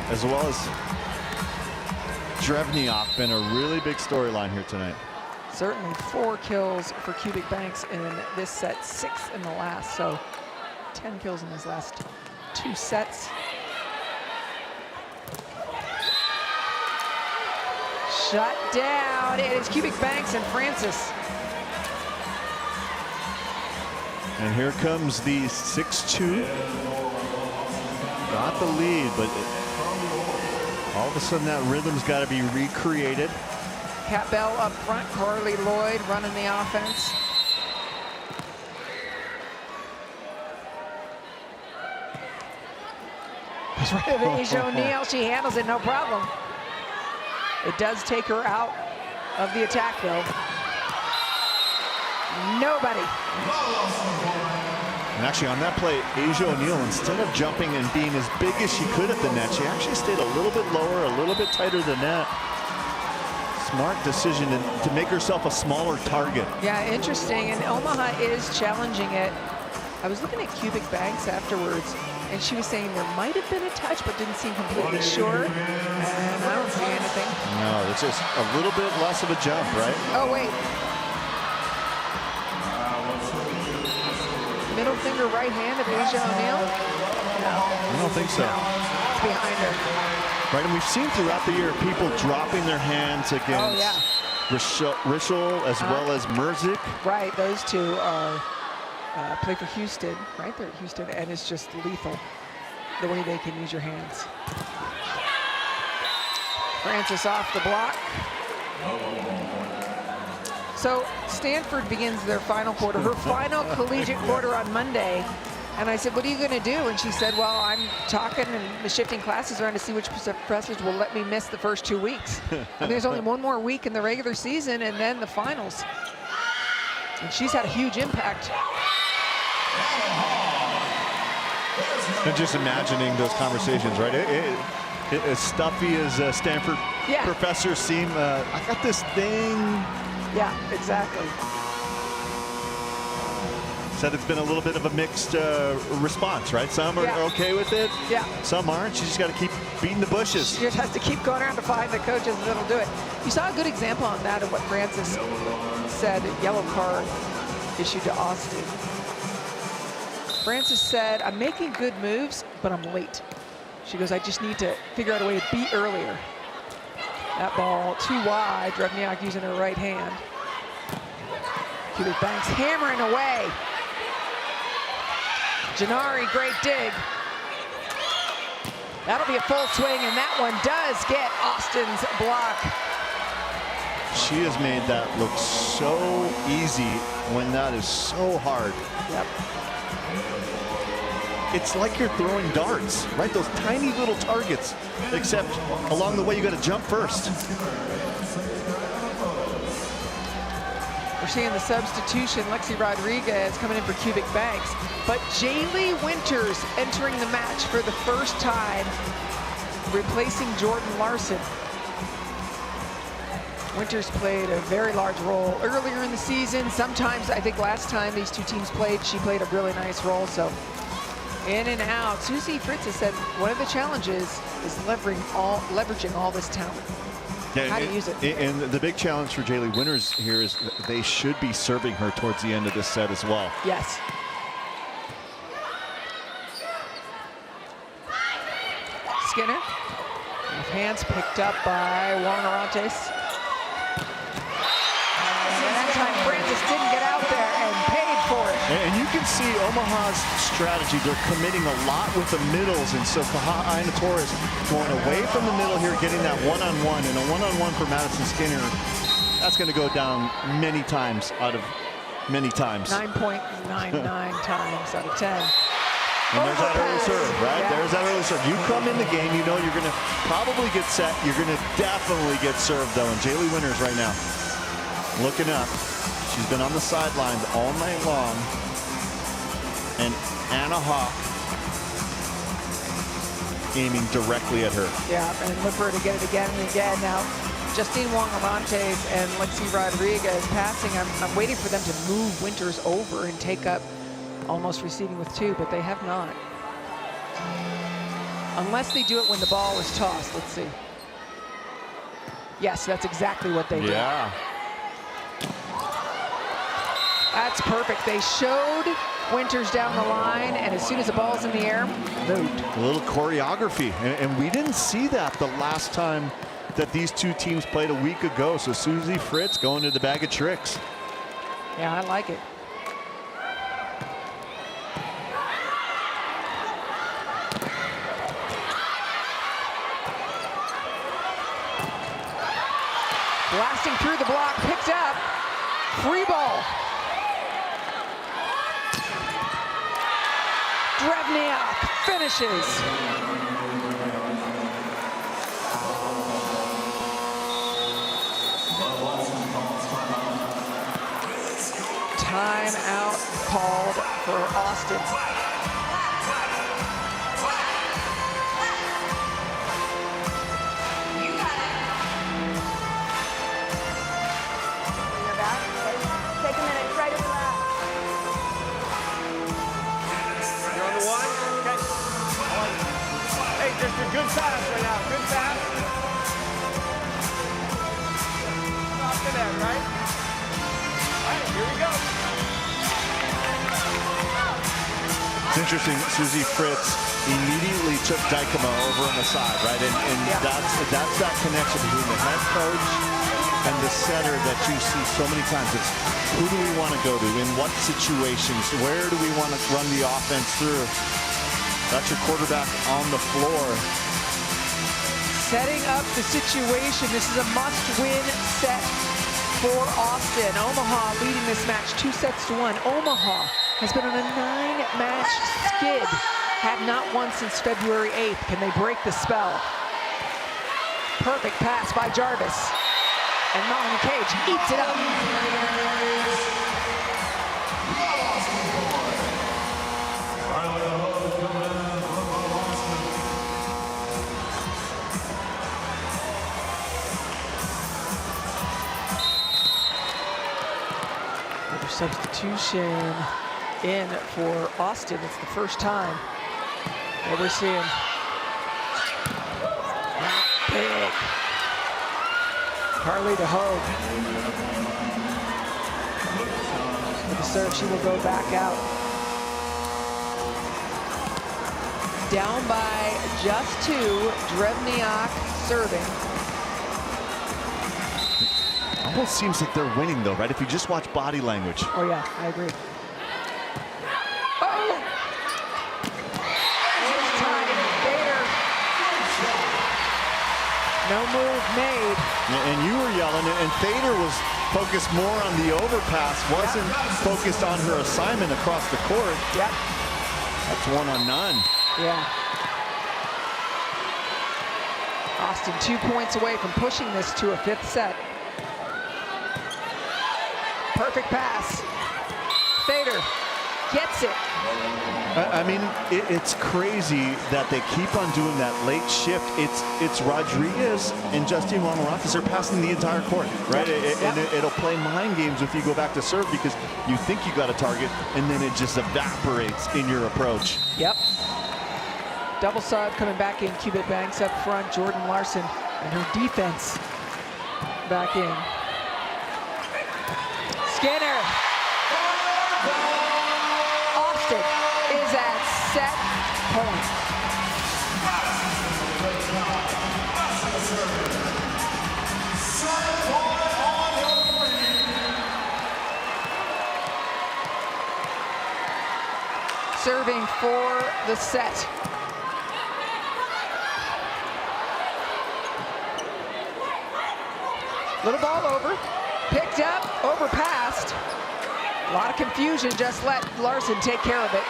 as well as Drevniak, been a really big storyline here tonight. Certainly 4 kills for Cubic Banks in this set, 6 in the last, so 10 kills in his last 2 sets. Shut down. It is Cubic Banks and Francis. And here comes the 6-2. Got the lead, but all of a sudden that rhythm's got to be recreated. Kat Bell up front, Carly Lloyd running the offense. It's right of Asia O'Neal. She handles it, no problem. It does take her out of the attack, though. Nobody. And actually on that play, Asia O'Neal, instead of jumping and being as big as she could at the net, she actually stayed a little bit lower, a little bit tighter than that. Smart decision to make herself a smaller target. Yeah, interesting. And Omaha is challenging it. I was looking at Cubic Banks afterwards, and she was saying there might have been a touch, but didn't seem completely sure. And I don't see anything. No, it's just a little bit less of a jump, right? Oh, wait. Middle finger right hand of Asia O'Neal? No. I don't think so. No. It's behind her. Right, and we've seen throughout the year people dropping their hands against Rischel as well as Merzik. Right, those two are play for Houston, right? They're at Houston, and it's just lethal the way they can use your hands. Francis off the block. So Stanford begins their final quarter, her final collegiate quarter on Monday. And I said, what are you going to do? And she said, well, I'm talking and shifting classes around to see which professors will let me miss the first 2 weeks. I mean, there's only 1 more week in the regular season and then the finals. And she's had a huge impact. And just imagining those conversations, right? As stuffy as Stanford professors seem, I got this thing. Yeah, exactly. Said it's been a little bit of a mixed response, right? Some are okay with it. Yeah. Some aren't. She just got to keep beating the bushes. She just has to keep going around to find the coaches that'll do it. You saw a good example on that of what Francis said, yellow card issued to Austin. Francis said, I'm making good moves, but I'm late. She goes, I just need to figure out a way to beat earlier. That ball too wide, Drevniak using her right hand. Cubic Banks hammering away. Gennari, great dig. That'll be a full swing, and that one does get Austin's block. She has made that look so easy when that is so hard. Yep. It's like you're throwing darts, right? Those tiny little targets, except along the way you got to jump first. We're seeing the substitution, Lexi Rodriguez coming in for Cubic Banks, but Jaylee Winters entering the match for the first time, replacing Jordan Larson. Winters played a very large role earlier in the season. Sometimes, I think last time these two teams played, she played a really nice role, so in and out. Susie Fritz has said one of the challenges is leveraging all this talent. Yeah, how to use it. And the big challenge for Jaylee Winters here is that they should be serving her towards the end of this set as well. Yes. Skinner, with hands picked up by wong-orantes. And that time Francis didn't get out there and paid for it. And you can see Omaha's strategy. They're committing a lot with the middles, and so Aina Torres going away from the middle here, getting that one-on-one, and a one-on-one for Madison Skinner. That's going to go down many times out of many times. 9.99 times out of 10. And there's that early serve, right? Yeah. There's that early serve. You come in the game, you know you're going to probably get set. You're going to definitely get served, though. And Jaylee Winters right now looking up. She's been on the sidelines all night long. And Anna Hawk aiming directly at her. Yeah, and look for her to get it again and again. Now, Justine Wong-Orantes and Lexi Rodriguez passing. I'm waiting for them to move Winters over and take up almost receiving with two, but they have not. Unless they do it when the ball is tossed. Let's see. Yes, that's exactly what they did. Yeah. That's perfect. They showed Winters down the line, and as soon as the ball's in the air, moved. A little choreography, and we didn't see that the last time that these two teams played a week ago. So Susie Fritz going to the bag of tricks. Yeah, I like it. Blasting through the block, picked up, free ball. Drevniak finishes. Timeout called for Austin. Take a minute, try to relax. You're on the one? Okay. Hey, just a good pass right now. Good pass. Off to that, right? All right, here we go. It's interesting, Susie Fritz immediately took Dykema over on the side, right? And that's that connection between the head coach and the setter that you see so many times. It's who do we want to go to, in what situations, where do we want to run the offense through? That's your quarterback on the floor. Setting up the situation. This is a must-win set for Austin. Omaha leading this match 2-1. Omaha has been on a 9-match skid. Have not won since February 8th. Can they break the spell? Perfect pass by Jarvis. And Melanie Cage eats it up. Another substitution in for Austin. It's the first time that we're seeing that big. Carly DeHogue. With the serve, she will go back out. Down by just two, Drevniak serving. Almost seems like they're winning though, right? If you just watch body language. Oh yeah, I agree. Oh! No move made. And you were yelling, and Thader was focused more on the overpass, wasn't focused on her assignment across the court. Yep. That's 1 on none. Yeah. Austin 2 points away from pushing this to a 5th set. Perfect pass. Thader gets it. I mean, it's crazy that they keep on doing that late shift. It's Rodriguez and Justine wong-orantes are passing the entire court, right? And it'll play mind games if you go back to serve because you think you got a target and then it just evaporates in your approach. Yep. Double sub coming back in. Cubic Banks up front. Jordan Larson and her defense back in. Skinner. Austin is at set point. Serving for the set. Little ball over, picked up, overpassed. A lot of confusion, just let Larson take care of it.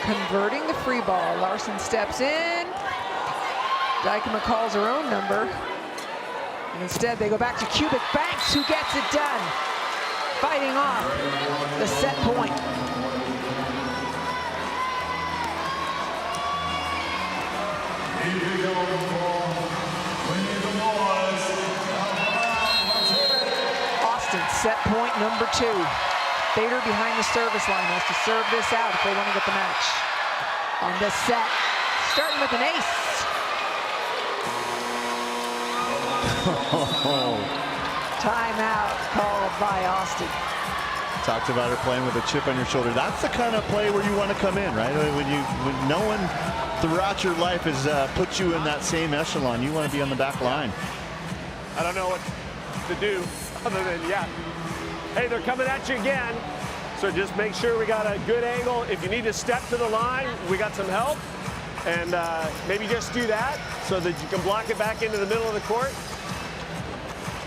Converting the free ball, Larson steps in. Dykema calls her own number. And instead they go back to Cubic Banks, who gets it done. Fighting off the set point. Austin, set point number 2. Thader behind the service line has to serve this out if they want to get the match. On this set, starting with an ace. Timeout called by Austin. Talked about her playing with a chip on your shoulder. That's the kind of play where you want to come in, right? When no one throughout your life has put you in that same echelon, you want to be on the back line. I don't know what to do other than, hey, they're coming at you again. So just make sure we got a good angle. If you need to step to the line, we got some help. And maybe just do that so that you can block it back into the middle of the court.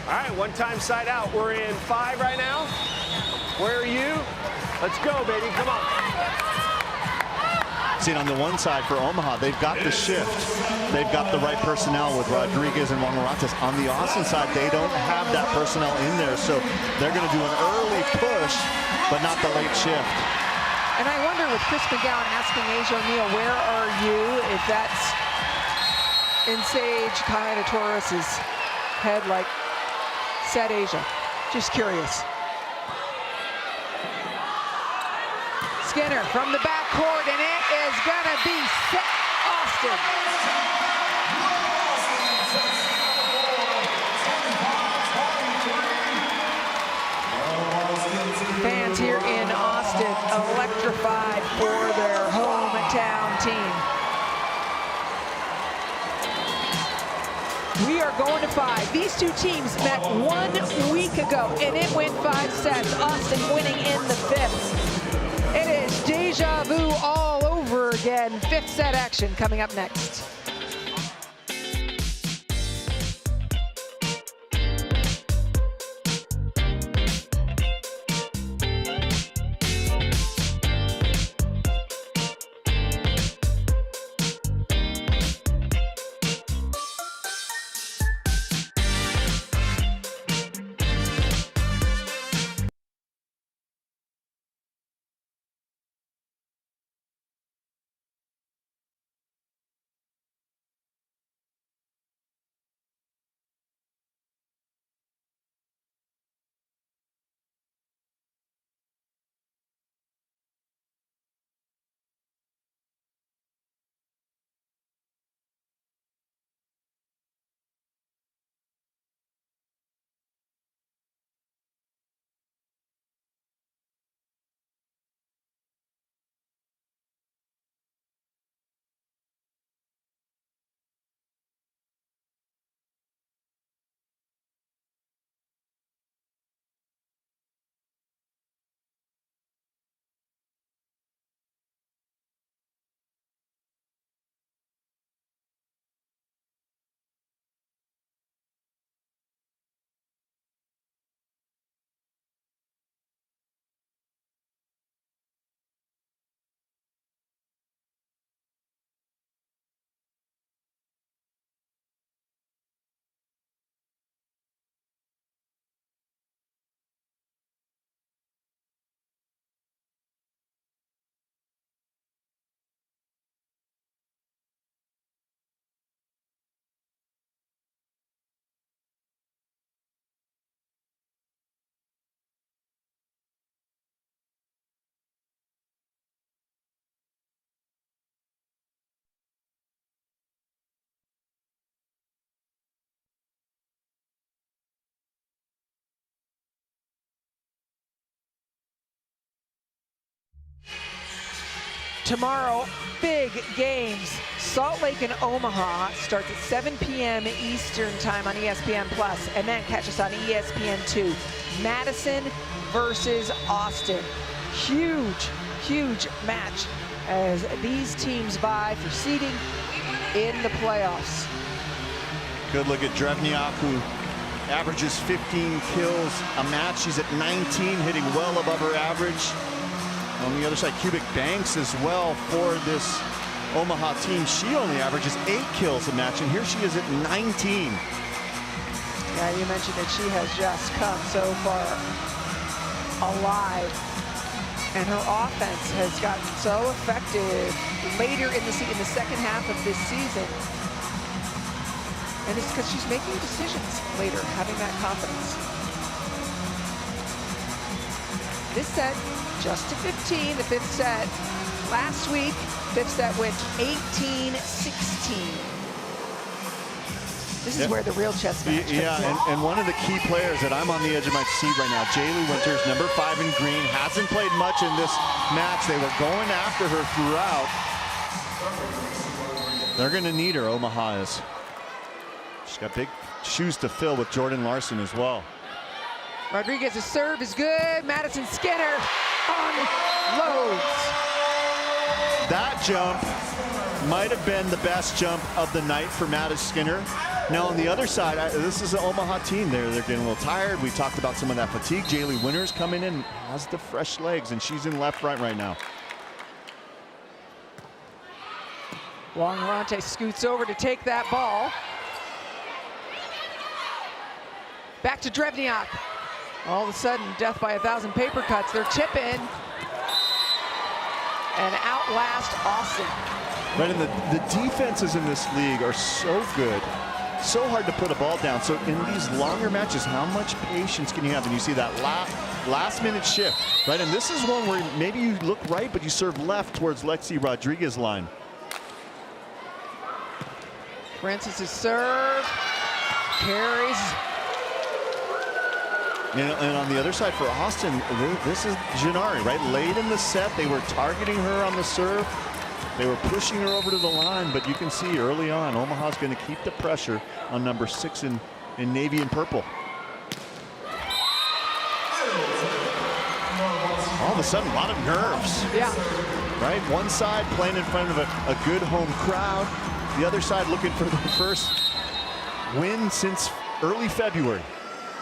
All right, one-time side out. We're in 5 right now. Where are you? Let's go, baby. Come on. See, on the one side for Omaha, they've got the shift. They've got the right personnel with Rodriguez and wong-orantes. On the Austin side, they don't have that personnel in there, so they're going to do an early push, but not the late shift. And I wonder with Chris McGowan asking Asia O'Neal, where are you? If that's in Sage Kaida Torres's head, like, set Asia. Just curious. Skinner from the backcourt, and it is gonna be set Austin. Fans here in Austin electrified for their hometown team. We are going to 5. These two teams met 1 week ago, and it went 5 sets. Austin winning in the 5th. It is deja vu all over again. 5th set action coming up next. tomorrow, big games. Salt Lake and Omaha starts at 7 p.m. Eastern time on ESPN+, and then catch us on ESPN2. Madison versus Austin. Huge, huge match as these teams vie for seeding in the playoffs. Good look at Drevniak, who averages 15 kills a match. She's at 19, hitting well above her average. On the other side, Cubic Banks as well for this Omaha team. She only averages 8 kills a match, and here she is at 19. Yeah, you mentioned that she has just come so far alive, and her offense has gotten so effective later in the second half of this season. And it's because she's making decisions later, having that confidence. This set, just to 15, the fifth set. Last week, fifth set went 18-16. This is where the real chess match comes in. And one of the key players that I'm on the edge of my seat right now, Jaylee Winters, number 5 in green, hasn't played much in this match. They were going after her throughout. They're going to need her, Omaha is. She's got big shoes to fill with Jordan Larson as well. Rodriguez's serve is good. Madison Skinner unloads. That jump might have been the best jump of the night for Madison Skinner. Now on the other side, this is an Omaha team. They're getting a little tired. We talked about some of that fatigue. Jaylee Winters coming in, has the fresh legs, and she's in left right now. Wong-orantes scoots over to take that ball. Back to Drevniak. All of a sudden, death by 1,000 paper cuts. They're tipping and outlast Austin. Right, and the defenses in this league are so good. So hard to put a ball down. So in these longer matches, how much patience can you have? And you see that last minute shift, right? And this is one where maybe you look right, but you serve left towards Lexi Rodriguez's line. Francis's serve carries. And on the other side for Austin, this is Gennari, right? Late in the set, they were targeting her on the serve. They were pushing her over to the line, but you can see early on, Omaha's going to keep the pressure on number 6 in navy and purple. All of a sudden, a lot of nerves. Yeah. Right? One side playing in front of a good home crowd. The other side looking for the first win since early February.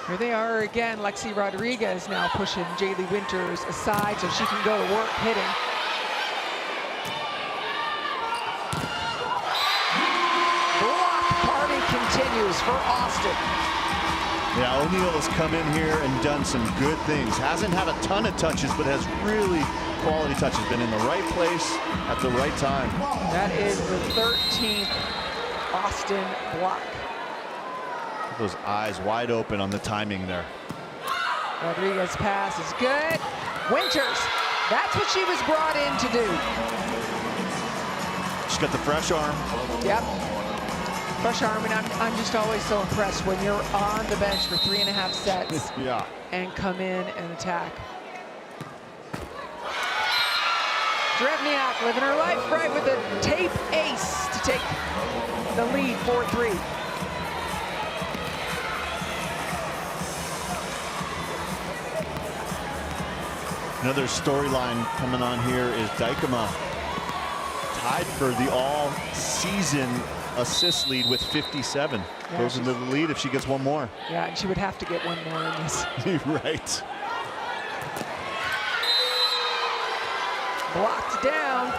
Here they are again. Lexi Rodriguez now pushing Jaylee Winters aside so she can go to work hitting. Block party continues for Austin. Yeah, O'Neal has come in here and done some good things. Hasn't had a ton of touches, but has really quality touches. Been in the right place at the right time. That is the 13th Austin block. Those eyes wide open on the timing there. Rodriguez pass is good. Winters, that's what she was brought in to do. She's got the fresh arm. Yep. Fresh arm, and I'm just always so impressed when you're on the bench for 3.5 sets yeah. and come in and attack. Drevniak living her life right with a tape ace to take the lead 4-3. Another storyline coming on here is Dykema tied for the all-season assist lead with 57. Yeah, goes into the lead if she gets one more. Yeah, and she would have to get one more in this. Right. Blocked down.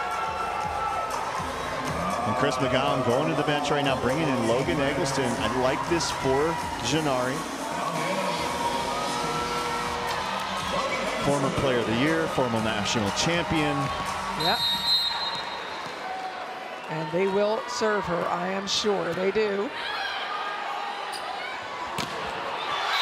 And Chris McGowan going to the bench right now, bringing in Logan Eggleston. I like this for Gennari. Former player of the year, former national champion. Yep. And they will serve her, I am sure they do.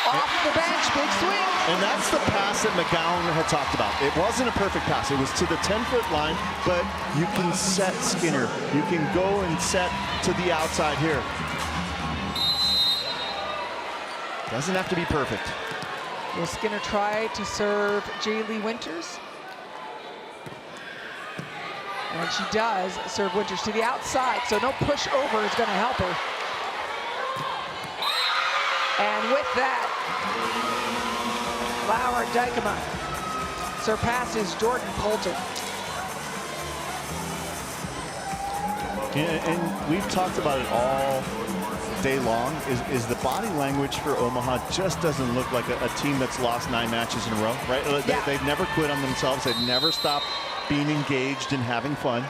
Off the bench, big swing. And that's the pass that McGowan had talked about. It wasn't a perfect pass. It was to the 10-foot line, but you can set Skinner. You can go and set to the outside here. Doesn't have to be perfect. Will Skinner try to serve Jaylee Winters? And she does serve Winters to the outside, so no push over is going to help her. And with that, Laura Dykema surpasses Jordan Poulter. And we've talked about it all day long, is the body language for Omaha just doesn't look like a team that's lost 9 matches in a row, right? Yeah. They've never quit on themselves. They've never stopped being engaged and having fun.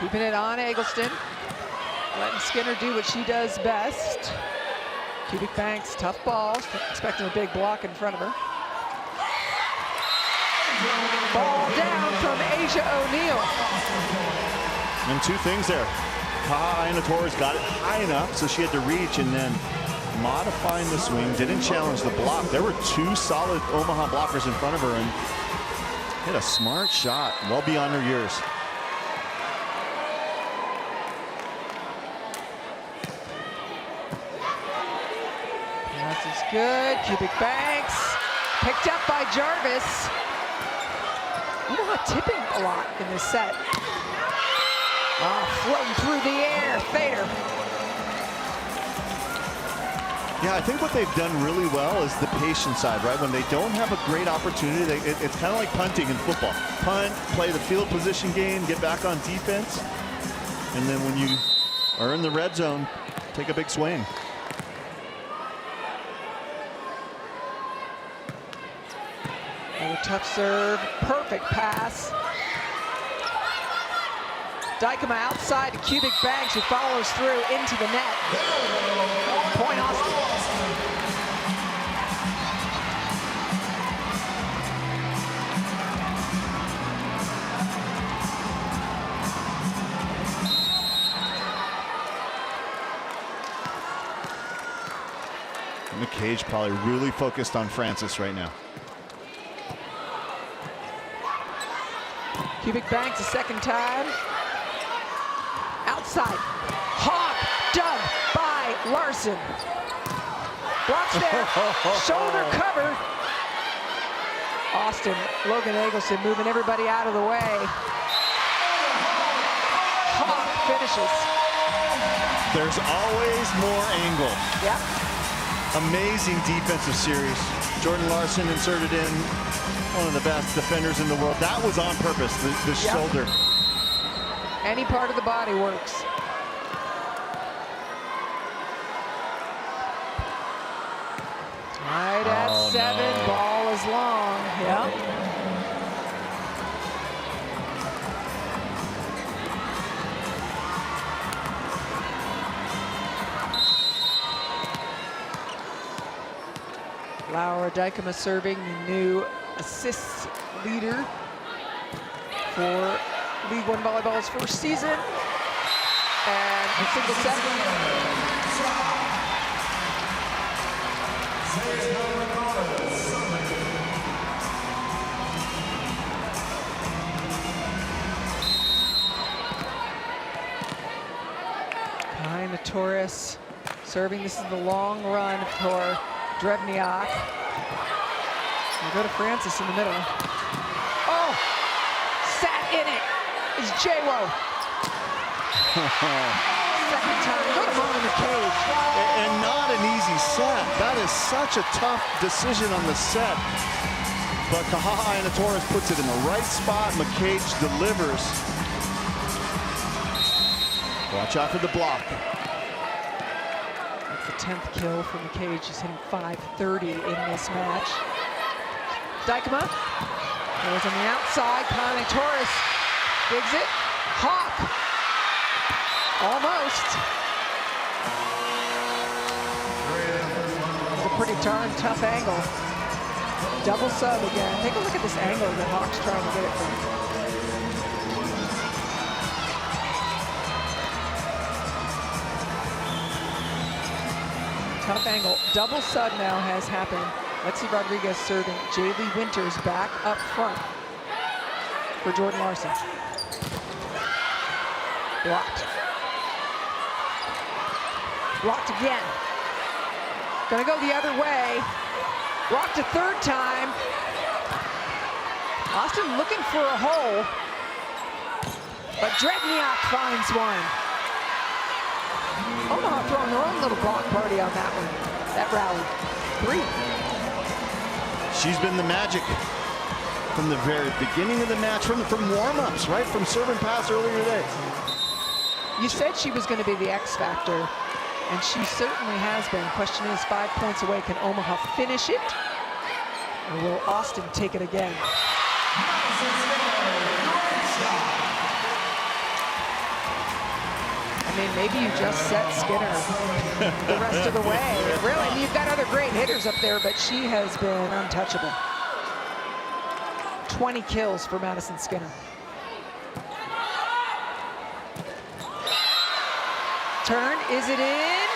Keeping it on Eggleston. Letting Skinner do what she does best. Cubic Banks, tough ball. Expecting a big block in front of her. Ball down from Asia O'Neal. And 2 things there. Kaha Torres got it high enough, so she had to reach and then modifying the swing. Didn't challenge the block. There were 2 solid Omaha blockers in front of her and hit a smart shot well beyond her years. This is good. Cubic Banks picked up by Jarvis. Omaha tipping a lot in this set. Floating through the air. Thayer. Yeah, I think what they've done really well is the patience side, right? When they don't have a great opportunity, it's kind of like punting in football. Punt, play the field position game, get back on defense. And then when you are in the red zone, take a big swing. Another tough serve, perfect pass. Dykema outside to Cubic Banks, who follows through into the net. Point Austin. McCage probably really focused on Francis right now. Cubic Banks a second time. Outside. Hawk dug by Larson. Blocks there. Shoulder cover. Austin, Logan Eggleston moving everybody out of the way. Hawk finishes. There's always more angle. Yep. Amazing defensive series. Jordan Larson inserted in one of the best defenders in the world. That was on purpose, the shoulder. Any part of the body works. Tied at 7, no. Ball is long. Yep. Laura Dykema serving, the new assists leader for League One Volleyball's first season. And a single set. Kaina Torres serving. This is the long run for Drevniak. We'll go to Francis in the middle. Oh! Sat in it is J-Wo. Second time. Go to Mona in the cage. And not an easy set. That is such a tough decision on the set. But Kaha Torres puts it in the right spot. McCage delivers. Watch out for the block. 10th kill for McCage. She's hitting .530 in this match. Dykema goes on the outside. Kaina Torres digs it. Hawk. Almost. It's a pretty darn tough angle. Double sub again. Take a look at this angle that Hawk's trying to get it from. Tough angle. Double sub now has happened. Lexi Rodriguez serving. Jaylee Winters back up front for Jordan Larson. Blocked. Blocked again. Gonna go the other way. Blocked a third time. Austin looking for a hole, but Dredniak finds one. Omaha throwing their own little block party on that one, that rally. 3. She's been the magic from the very beginning of the match, from warm-ups, right? From serve and pass earlier today. You said she was going to be the X factor, and she certainly has been. Question is, 5 points away. Can Omaha finish it? Or will Austin take it again? I mean, maybe you just set Skinner the rest of the way. Really, I mean, you've got other great hitters up there, but she has been untouchable. 20 kills for Madison Skinner. Turn, is it in?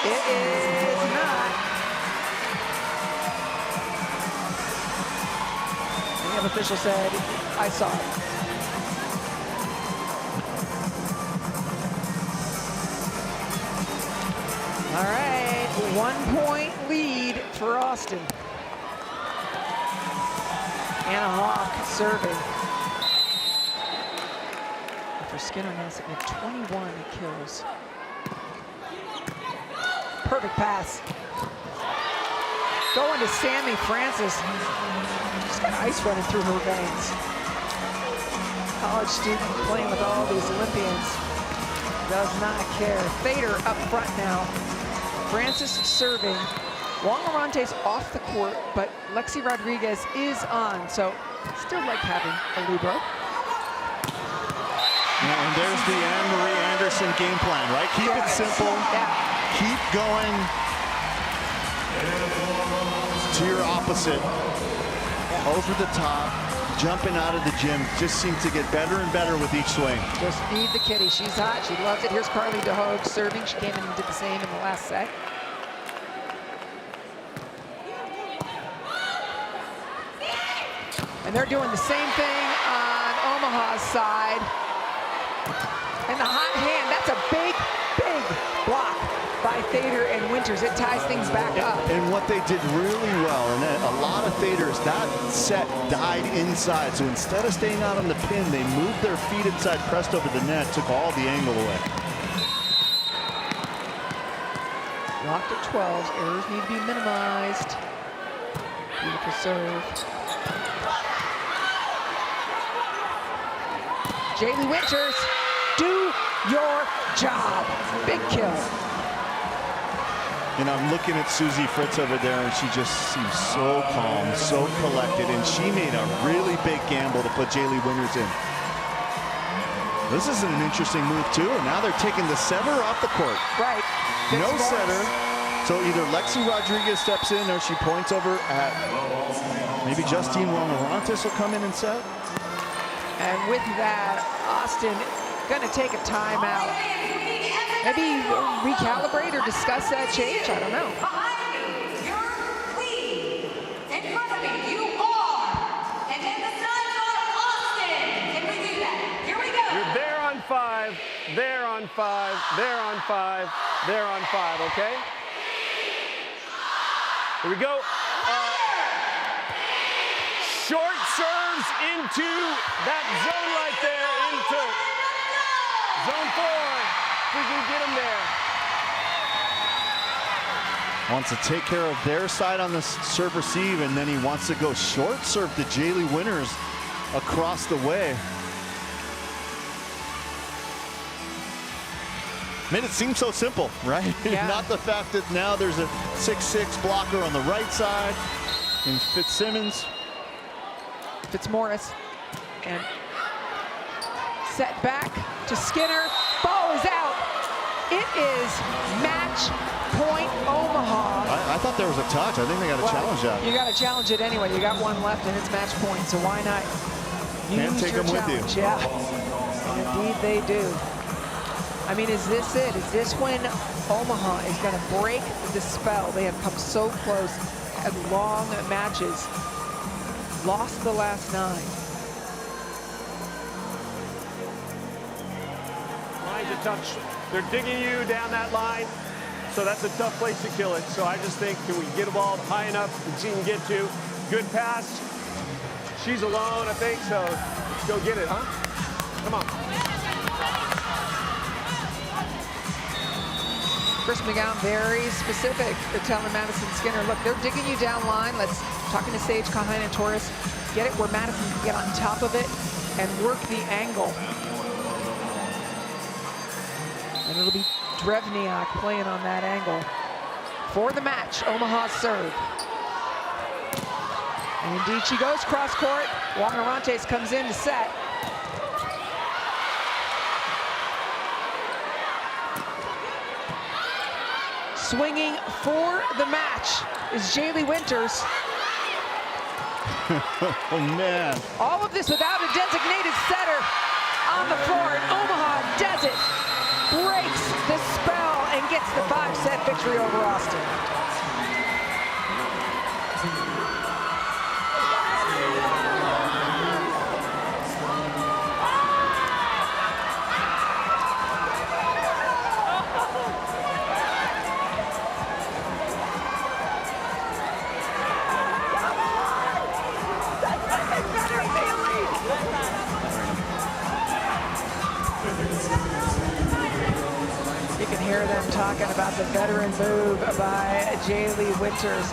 It is not. The official said, I saw it. All right, 1-point lead for Austin. Anna Hawk serving. For Skinner now sitting at 21 kills. Perfect pass. Going to Sammy Francis. She's got ice running through her veins. College student playing with all these Olympians. Does not care. Thader up front now. Francis serving. Wong-orantes off the court, but Lexi Rodriguez is on. So still like having a libero. And there's the Anne-Marie Anderson game plan, right? Keep it simple. Keep going to your opposite. Over the top, jumping out of the gym. Just seems to get better and better with each swing. Just feed the kitty. She's hot. She loves it. Here's Carly DeHoog serving. She came in and did the same in the last set. And they're doing the same thing on Omaha's side. And the hot hand, that's a big, big block by Thader and Winters. It ties things back up. And what they did really well, and a lot of Thaders, that set died inside. So instead of staying out on the pin, they moved their feet inside, pressed over the net, took all the angle away. Locked at 12. Errors need to be minimized. Beautiful serve. Jaylee Winters, do your job. Big kill. And I'm looking at Susie Fritz over there, and she just seems so calm, so collected, and she made a really big gamble to put Jaylee Winters in. This is an interesting move, too. And now they're taking the setter off the court. Right. No setter. So either Lexi Rodriguez steps in, or she points over at maybe Justine Wong-orantes will come in and set. And with that, Austin gonna take a timeout. Maybe recalibrate or discuss that change, I don't know. Your queen. In front of me, you are. And then the sun's on Austin. Can we do that? Here we go. You're there on 5, there on 5, there on 5, there on 5, okay? Here we go. Short serves into that zone right there, into zone 4. If we can get him there. Wants to take care of their side on the serve receive, and then he wants to go short serve to Jaylee Winters across the way. Made it seem so simple, right? Yeah. Not the fact that now there's a 6'6" blocker on the right side in Fitzsimmons. Fitzmaurice, and set back to Skinner. Ball is out. It is match point Omaha. I thought there was a touch. I think they got to challenge that. You got to challenge it anyway. You got one left and it's match point, so why not Can't take them with you. Yeah, and indeed they do. I mean, is this it? Is this when Omaha is going to break the spell? They have come so close at long matches. Lost the last 9. Line to touch. They're digging you down that line. So that's a tough place to kill it. So I just think, can we get the ball high enough that she can get to? Good pass. She's alone, I think, so let's go get it, huh? Come on. Chris McGowan, very specific. They're telling Madison Skinner, look, they're digging you down line. Let's, talking to Sage Kahine and Torres, get it where Madison can get on top of it and work the angle. And it'll be Drevniak playing on that angle. For the match, Omaha's serve. And indeed she goes cross court. Wong-orantes comes in to set. Swinging for the match is Jaylee Winters. Oh, man. All of this without a designated setter on the floor, and Omaha does it. Breaks the spell and gets the 5-set victory over Austin. You can hear them talking about the veteran move by Jaylee Winters.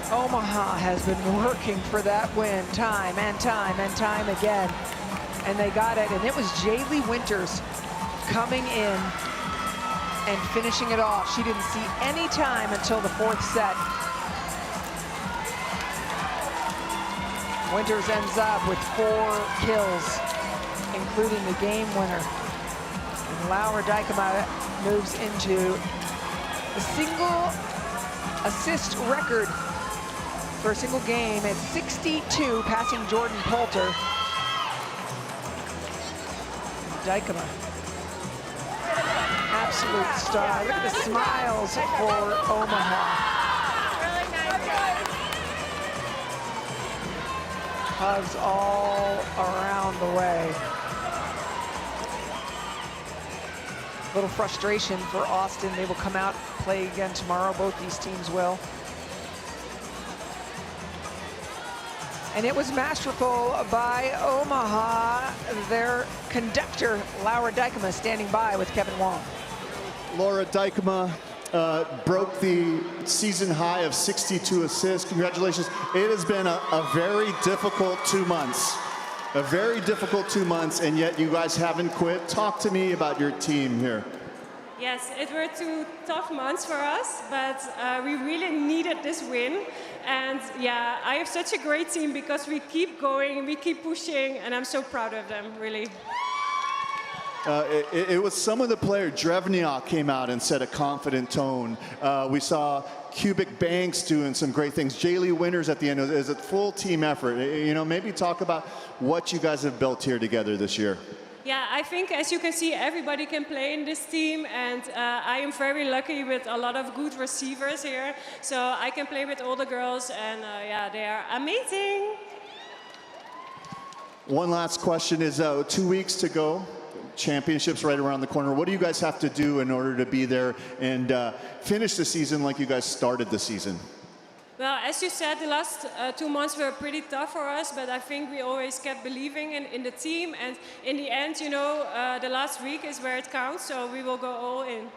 Omaha has been working for that win time and time and time again, and they got it. And it was Jaylee Winters coming in and finishing it off. She didn't see any time until the 4th set. Winters ends up with 4 kills, including the game winner. And Laura Dykema moves into the single assist record for a single game at 62, passing Jordan Poulter. Dykema, absolute star. Look at the smiles for Omaha. Hugs all around the way. A little frustration for Austin. They will come out, play again tomorrow. Both these teams will. And it was masterful by Omaha. Their conductor, Laura Dykema, standing by with Kevin Wong. Laura Dykema broke the season high of 62 assists. Congratulations. It has been a very difficult 2 months. A very difficult 2 months, and yet you guys haven't quit. Talk to me about your team here. Yes, it were 2 tough months for us, but we really needed this win. And yeah, I have such a great team because we keep going, we keep pushing, and I'm so proud of them, really. It was some of the players. Drevniak came out and set a confident tone. We saw Cubic Banks doing some great things. Jaylee Winters at the end. It was a full team effort. You know, maybe talk about what you guys have built here together this year. Yeah, I think, as you can see, everybody can play in this team, and I am very lucky with a lot of good receivers here. So I can play with all the girls, and yeah, they are amazing. One last question is 2 weeks to go. Championships right around the corner. What do you guys have to do in order to be there and finish the season like you guys started the season? Well, as you said, the last 2 months were pretty tough for us, but I think we always kept believing in the team. And in the end, you know, the last week is where it counts, so we will go all in.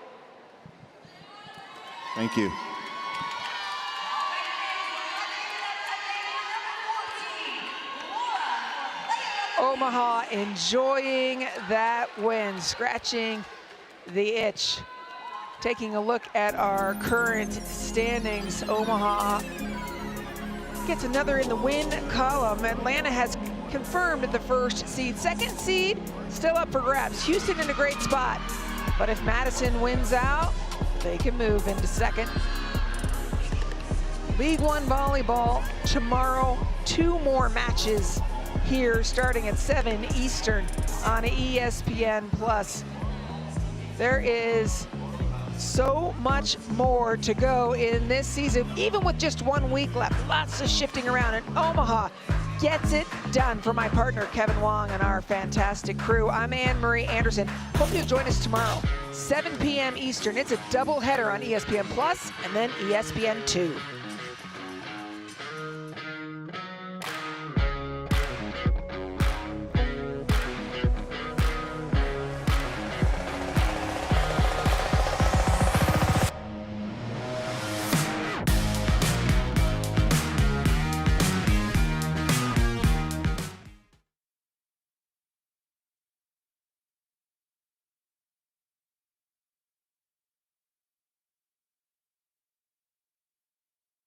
Thank you. Omaha enjoying that win, scratching the itch. Taking a look at our current standings, Omaha gets another in the win column. Atlanta has confirmed the 1st seed. 2nd seed, still up for grabs. Houston in a great spot. But if Madison wins out, they can move into 2nd. League One volleyball tomorrow. 2 more matches here starting at 7 Eastern on ESPN+. There is so much more to go in this season, even with just 1 week left. Lots of shifting around, and Omaha gets it done. For my partner, Kevin Wong, and our fantastic crew, I'm Anne-Marie Anderson. Hope you'll join us tomorrow, 7 p.m. Eastern. It's a double header on ESPN Plus and then ESPN2.